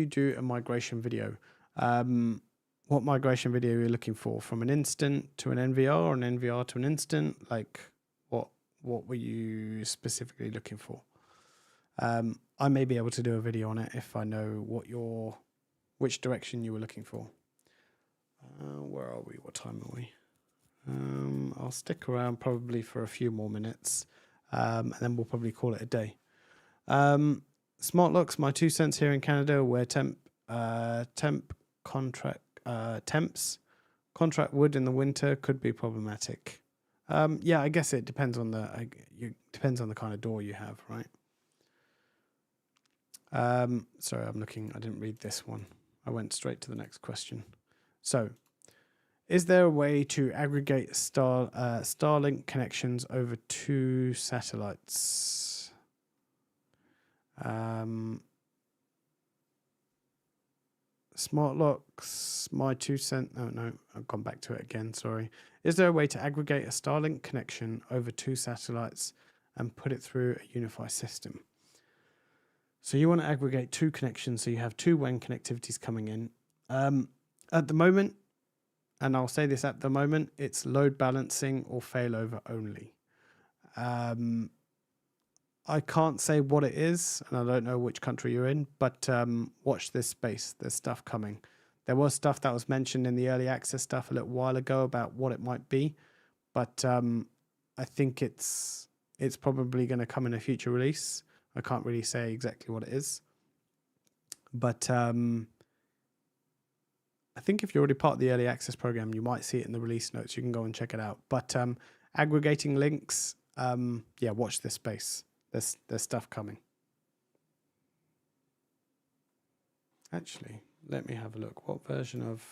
do a migration video? What migration video are you looking for? From an instant to an NVR or an NVR to an instant? Like what were you specifically looking for? I may be able to do a video on it if I know which direction you were looking for. Where are we? What time are we? I'll stick around probably for a few more minutes, and then we'll probably call it a day. Smart locks, my 2 cents here in Canada, where temps contract wood in the winter could be problematic. Yeah, I guess it depends on the kind of door you have, right? Sorry, I'm looking. I didn't read this one. I went straight to the next question. So, is there a way to aggregate Starlink connections over 2 satellites? Smart locks, my 2 cents. No, I've gone back to it again. Sorry. Is there a way to aggregate a Starlink connection over 2 satellites and put it through a unified system? So you want to aggregate 2 connections, so you have 2 WAN connectivities coming in. At the moment, and I'll say this at the moment, it's load balancing or failover only. I can't say what it is, and I don't know which country you're in, but watch this space. There's stuff coming. There was stuff that was mentioned in the early access stuff a little while ago about what it might be, but I think it's probably going to come in a future release. I can't really say exactly what it is, but I think if you're already part of the early access program, you might see it in the release notes. You can go and check it out. But aggregating links, yeah, watch this space. There's stuff coming. Actually, let me have a look. What version of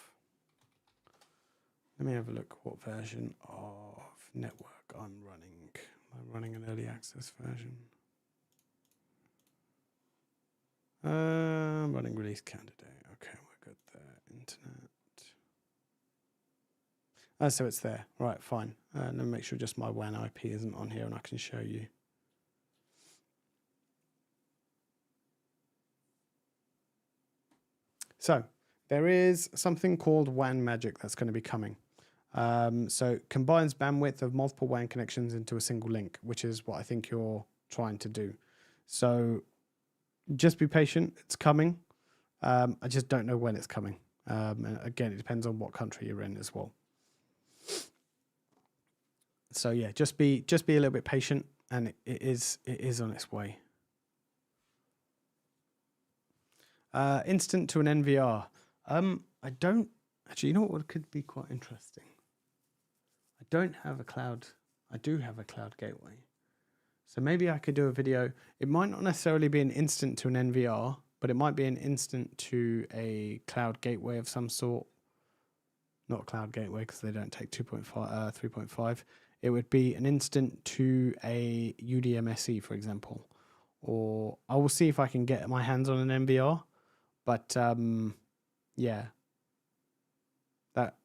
network I'm running. I'm running an early access version. I'm running release candidate. Okay, we're good there. Internet. So it's there. Right, fine. Let me make sure just my WAN IP isn't on here and I can show you. So there is something called WAN Magic that's going to be coming. So it combines bandwidth of multiple WAN connections into a single link, which is what I think you're trying to do. So just be patient. It's coming. I just don't know when it's coming. And again, it depends on what country you're in as well. So yeah, just be a little bit patient, and it is on its way. Instant to an NVR. I don't actually. You know what could be quite interesting? I don't have a cloud. I do have a cloud gateway. So maybe I could do a video. It might not necessarily be an instant to an NVR, but it might be an instant to a cloud gateway of some sort. Not a cloud gateway because they don't take 3.5. It would be an instant to a UDMSE, for example. Or I will see if I can get my hands on an NVR. But yeah, that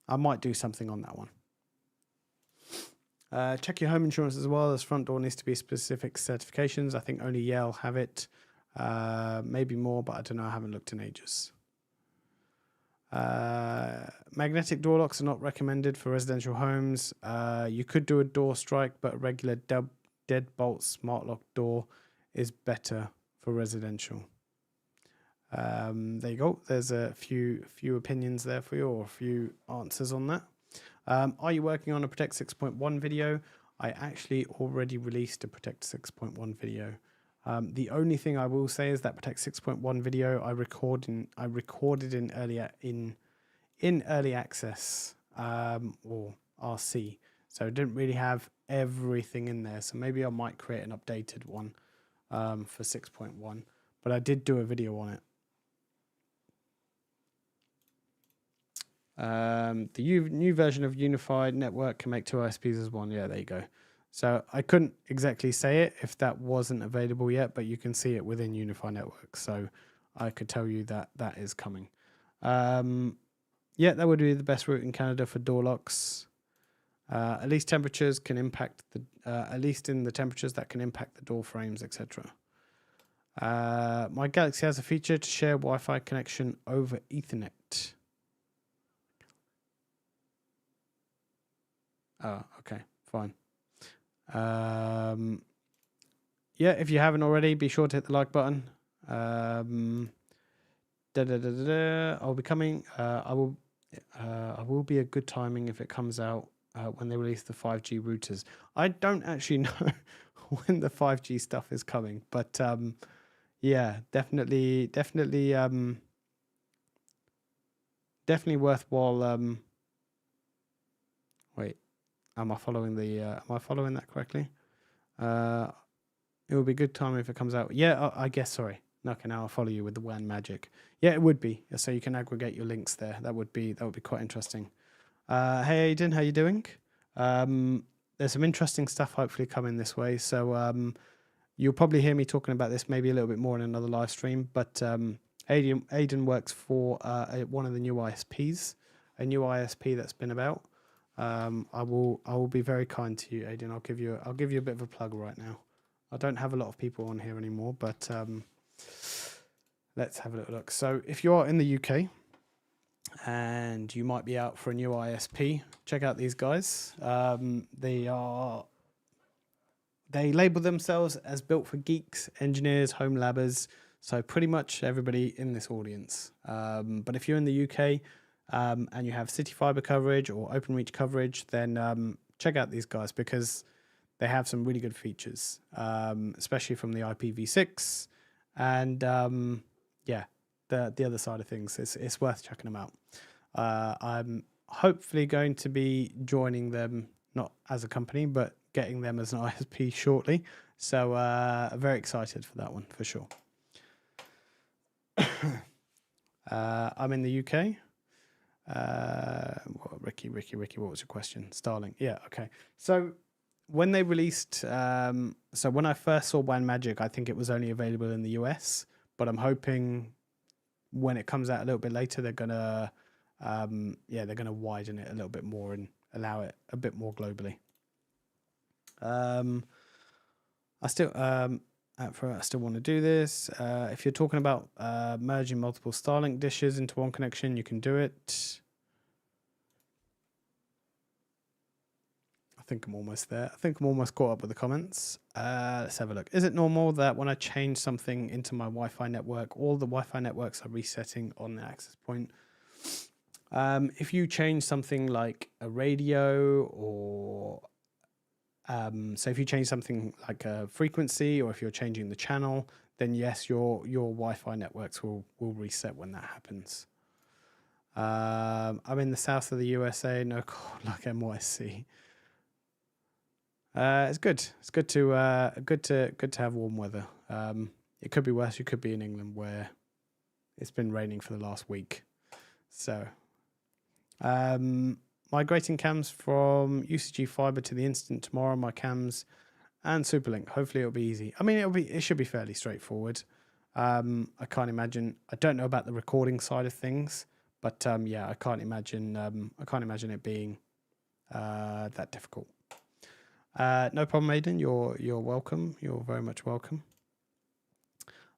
I might do something on that one. Check your home insurance as well. This front door needs to be specific certifications. I think only Yale have it. Maybe more, but I don't know. I haven't looked in ages. Magnetic door locks are not recommended for residential homes. You could do a door strike, but a regular deadbolt smart lock door is better for residential. There you go. There's a few opinions there for you, or a few answers on that. Are you working on a Protect 6.1 video? I actually already released a Protect 6.1 video. The only thing I will say is that Protect 6.1 video I recorded in early access or RC, so it didn't really have everything in there. So maybe I might create an updated one for 6.1, but I did do a video on it. The new version of Unified Network can make 2 ISPs as one. Yeah, there you go. So I couldn't exactly say it if that wasn't available yet, but you can see it within Unified Network. So I could tell you that that is coming. Yeah, that would be the best route in Canada for door locks. At least temperatures can impact the at least in the temperatures that can impact the door frames, etc. My Galaxy has a feature to share Wi-Fi connection over Ethernet. Oh, okay, fine. Yeah, if you haven't already, be sure to hit the like button. I'll be coming. I will be a good timing if it comes out when they release the 5G routers. I don't actually know when the 5G stuff is coming, but yeah, definitely worthwhile. Wait. Am I following that correctly? It would be good time if it comes out. Yeah, I guess, sorry. Okay, now I'll follow you with the WAN magic. Yeah, it would be. So you can aggregate your links there. That would be quite interesting. Hey Aiden, how you doing? There's some interesting stuff hopefully coming this way. So you'll probably hear me talking about this maybe a little bit more in another live stream. But Aiden works for one of the new ISPs, a new ISP that's been about. I will be very kind to you, Aiden. I'll give you a bit of a plug right now. I don't have a lot of people on here anymore, but let's have a little look. So if you are in the UK and you might be out for a new ISP, check out these guys. They label themselves as built for geeks, engineers, home labbers. So pretty much everybody in this audience. But if you're in the UK, and you have city fiber coverage or open reach coverage, then check out these guys because they have some really good features, especially from the IPv6 and yeah, the other side of things. It's worth checking them out. I'm hopefully going to be joining them, not as a company, but getting them as an ISP shortly. So very excited for that one for sure. I'm in the UK. Ricky, what was your question? Starlink. Yeah, okay. So when they released, so when I first saw WAN Magic, I think it was only available in the US, but I'm hoping when it comes out a little bit later, they're gonna, they're gonna widen it a little bit more and allow it a bit more globally. I still want to do this. If you're talking about merging multiple Starlink dishes into one connection, you can do it. I think I'm almost there. I think I'm almost caught up with the comments. Let's have a look. Is it normal that when I change something into my Wi-Fi network, all the Wi-Fi networks are resetting on the access point? If you change something like a radio or so if you change something like a frequency or if you're changing the channel, then yes, your Wi-Fi networks will reset when that happens. I'm in the south of the USA. No call like NYC. It's good. It's good to have warm weather. it could be worse. You could be in England where it's been raining for the last week. So, migrating cams from UCG fiber to the Instant tomorrow. My cams and Superlink. Hopefully it'll be easy. I mean, it should be fairly straightforward. I can't imagine. I don't know about the recording side of things, but yeah, I can't imagine it being that difficult. No problem, Aidan. You're welcome. You're very much welcome.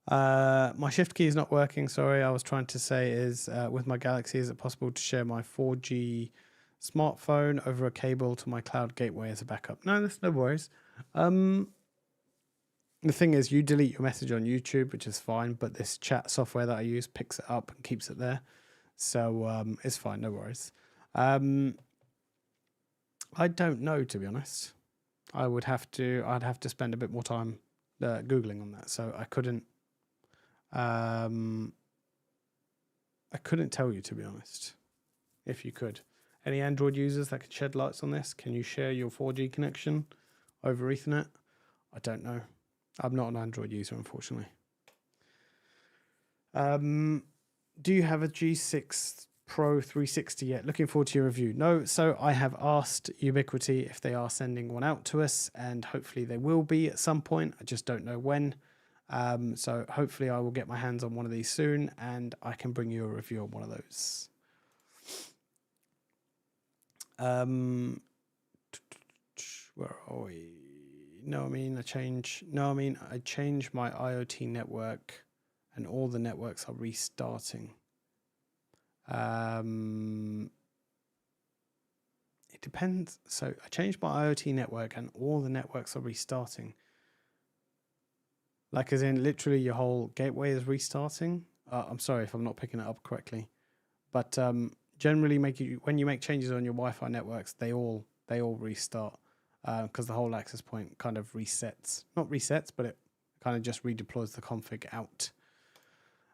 My shift key is not working. Sorry, I was trying to say is with my Galaxy, is it possible to share my 4G smartphone over a cable to my cloud gateway as a backup? No, that's no worries. The thing is, you delete your message on YouTube, which is fine, but this chat software that I use picks it up and keeps it there. So it's fine, no worries. I don't know, to be honest. I'd have to spend a bit more time Googling on that. So I couldn't tell you, to be honest, if you could. Any Android users that could shed lights on this? Can you share your 4G connection over Ethernet? I don't know. I'm not an Android user, unfortunately. Do you have a G6 Pro 360 yet? Looking forward to your review. No, so I have asked Ubiquiti if they are sending one out to us, and hopefully they will be at some point. I just don't know when. So hopefully I will get my hands on one of these soon, and I can bring you a review on one of those. Where are we? I changed my IoT network and all the networks are restarting. It depends. So I changed my IoT network and all the networks are restarting. Like as in literally your whole gateway is restarting. I'm sorry if I'm not picking it up correctly. But generally when you make changes on your Wi-Fi networks, they all restart. Because the whole access point kind of resets. Not resets, but it kind of just redeploys the config out.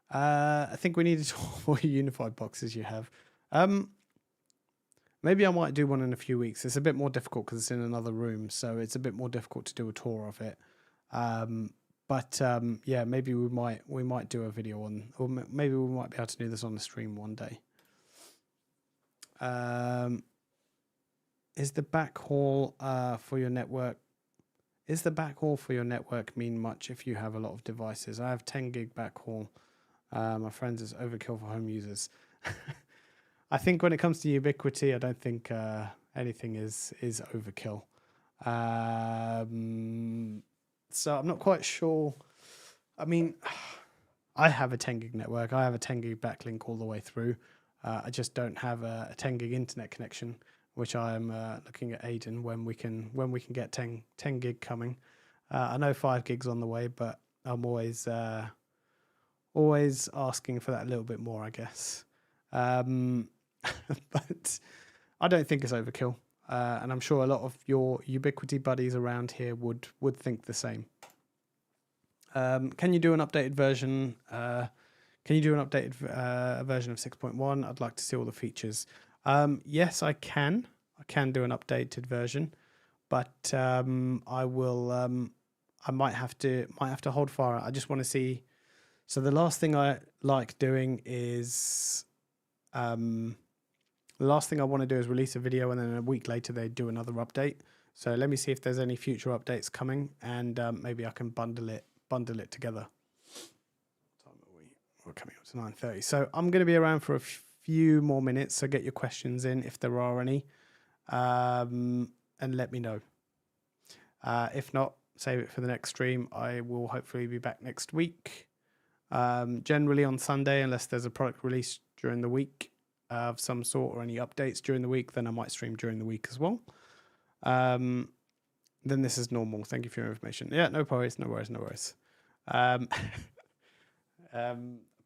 I think we need to talk more unified boxes you have. Maybe I might do one in a few weeks. It's a bit more difficult because it's in another room, so it's a bit more difficult to do a tour of it. But yeah, maybe we might do a video on, or maybe we might be able to do this on the stream one day. Is the backhaul for your network? Is the backhaul for your network mean much if you have a lot of devices? I have 10 gig backhaul. My friends, is overkill for home users. I think when it comes to Ubiquiti, I don't think anything is overkill. So I'm not quite sure. I mean, I have a 10 gig network. I have a 10 gig backlink all the way through. I just don't have a 10 gig internet connection, which I'm looking at Aiden when we can get 10 gig coming. I know 5 gigs on the way, but I'm always asking for that a little bit more, I guess. But I don't think it's overkill, and I'm sure a lot of your Ubiquiti buddies around here would think the same. Can you do an updated version? Version of 6.1? I'd like to see all the features. Yes, I can. I can do an updated version, but I will. I might have to hold fire. I just want to see. So the last thing I like doing is, the last thing I want to do is release a video and then a week later they do another update. So let me see if there's any future updates coming, and maybe I can bundle it together. What time are we? We're coming up to 9:30. So I'm going to be around for a few more minutes. So get your questions in if there are any, and let me know. If not, save it for the next stream. I will hopefully be back next week. Generally on Sunday, unless there's a product release during the week of some sort or any updates during the week, then I might stream during the week as well. Then this is normal. Thank you for your information. Yeah, no worries.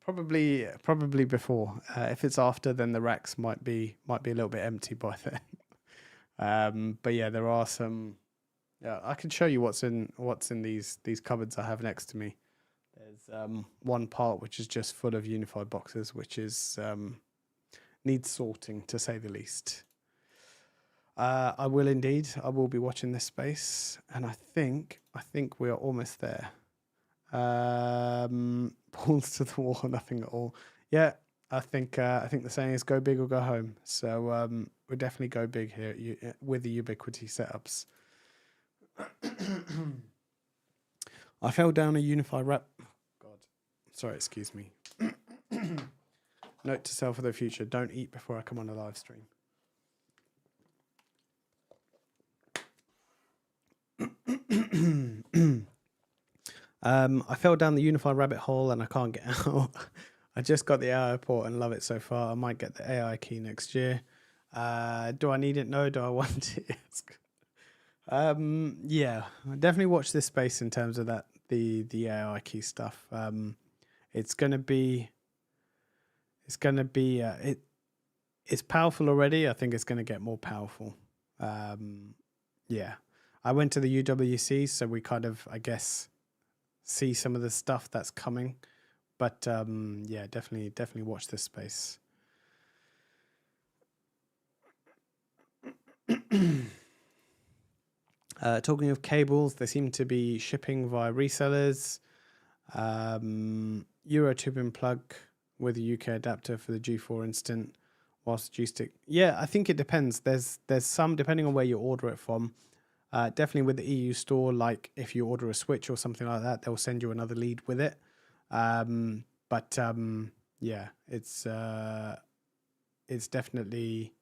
Probably before. If it's after, then the racks might be a little bit empty by then. But yeah, there are some. Yeah, I can show you what's in these cupboards I have next to me. There's one part which is just full of unified boxes, which is needs sorting, to say the least. I will indeed. I will be watching this space, and I think we are almost there. Balls to the wall, nothing at all. Yeah, I think the saying is go big or go home. So we'll definitely go big here with the Ubiquiti setups. I fell down a Unify wrap. Oh, God, sorry, excuse me. Note to self for the future: don't eat before I come on a live stream. I fell down the Unify rabbit hole and I can't get out. I just got the AI port and love it so far. I might get the AI key next year. Do I need it? No. Do I want it? Yeah, definitely watch this space in terms of that the AI key stuff. It's gonna be it's powerful already. I think it's gonna get more powerful. Yeah, I went to the UWC, so we kind of, I guess, see some of the stuff that's coming. But yeah, definitely watch this space. Talking of cables, they seem to be shipping via resellers. Euro tube-in plug with a UK adapter for the G4 Instant, whilst the G-Stick. Yeah, I think it depends. There's some, depending on where you order it from. Definitely with the EU store, like if you order a Switch or something like that, they'll send you another lead with it. But yeah, it's definitely,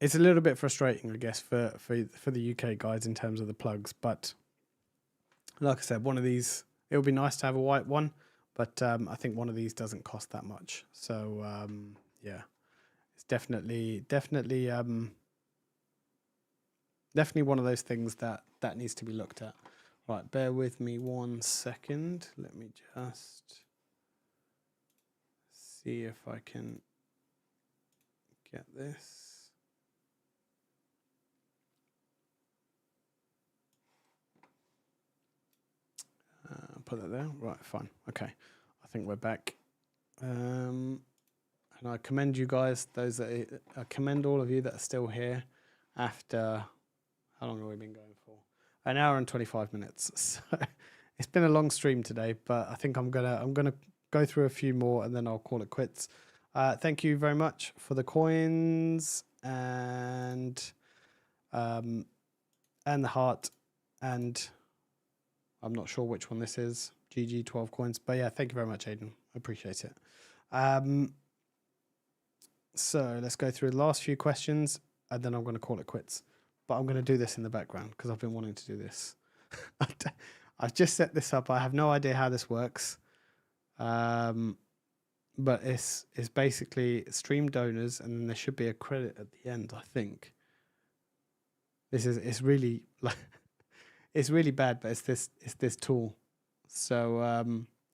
it's a little bit frustrating, I guess, for the UK guys in terms of the plugs. But like I said, one of these, it would be nice to have a white one, but I think one of these doesn't cost that much. So yeah, it's definitely one of those things that needs to be looked at. Right, bear with me 1 second. Let me just see if I can get this. Put that there. Right, fine. Okay, I think we're back. And I commend you guys, I commend all of you that are still here after, how long have we been going for? An hour and 25 minutes. So it's been a long stream today, but I think I'm gonna go through a few more and then I'll call it quits. Thank you very much for the coins and the heart, and I'm not sure which one this is. GG 12 coins, but yeah, thank you very much, Aiden. I appreciate it. So let's go through the last few questions and then I'm going to call it quits. But I'm going to do this in the background because I've been wanting to do this. I've just set this up. I have no idea how this works. But it's basically stream donors and then there should be a credit at the end, I think. It's really like it's really bad, but it's this tool. So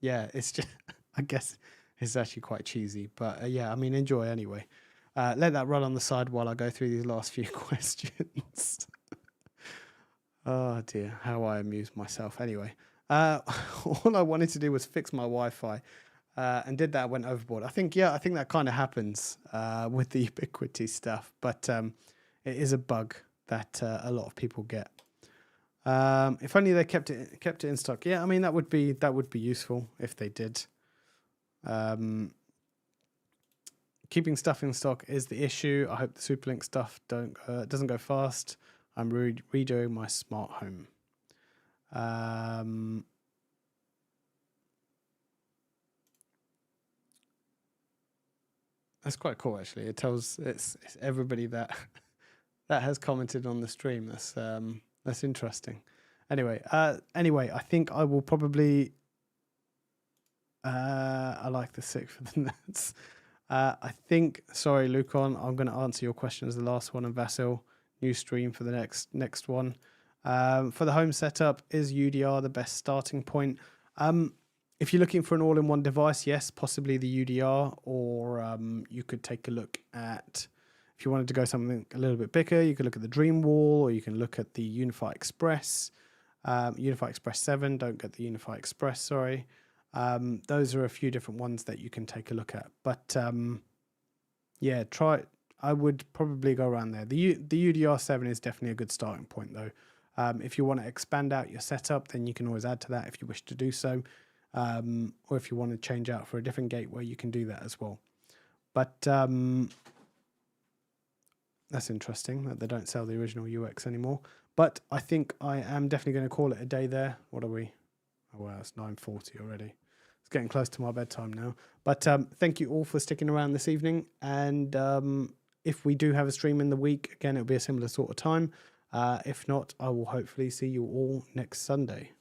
yeah, it's just I guess it's actually quite cheesy, but yeah, I mean, enjoy anyway. Let that run on the side while I go through these last few questions. Oh dear, how I amuse myself. Anyway, all I wanted to do was fix my Wi-Fi, and did that, went overboard. I think that kind of happens with the Ubiquiti stuff, but it is a bug that a lot of people get. If only they kept it in stock. Yeah, I mean that would be useful if they did. Keeping stuff in stock is the issue. I hope the Superlink stuff doesn't go fast. I'm redoing my smart home. That's quite cool, actually. It tells it's everybody that has commented on the stream. That's interesting. Anyway, I think I will probably. I like the 6 for the nuts. I think. Sorry, Lucon. I'm going to answer your question as the last one, and Vasil. New stream for the next one. For the home setup, is UDR the best starting point? If you're looking for an all-in-one device, yes, possibly the UDR, or you could take a look at. If you wanted to go something a little bit bigger, you could look at the Dream Wall, or you can look at the Unify Express. Unify Express 7, don't get the Unify Express, sorry. Those are a few different ones that you can take a look at. But yeah, I would probably go around there. The UDR 7 is definitely a good starting point, though. If you want to expand out your setup, then you can always add to that if you wish to do so. Or if you want to change out for a different gateway, you can do that as well. But that's interesting that they don't sell the original UX anymore. But I think I am definitely going to call it a day there. What are we? Oh, wow, it's 9:40 already. It's getting close to my bedtime now. But thank you all for sticking around this evening. And if we do have a stream in the week, again, it'll be a similar sort of time. If not, I will hopefully see you all next Sunday.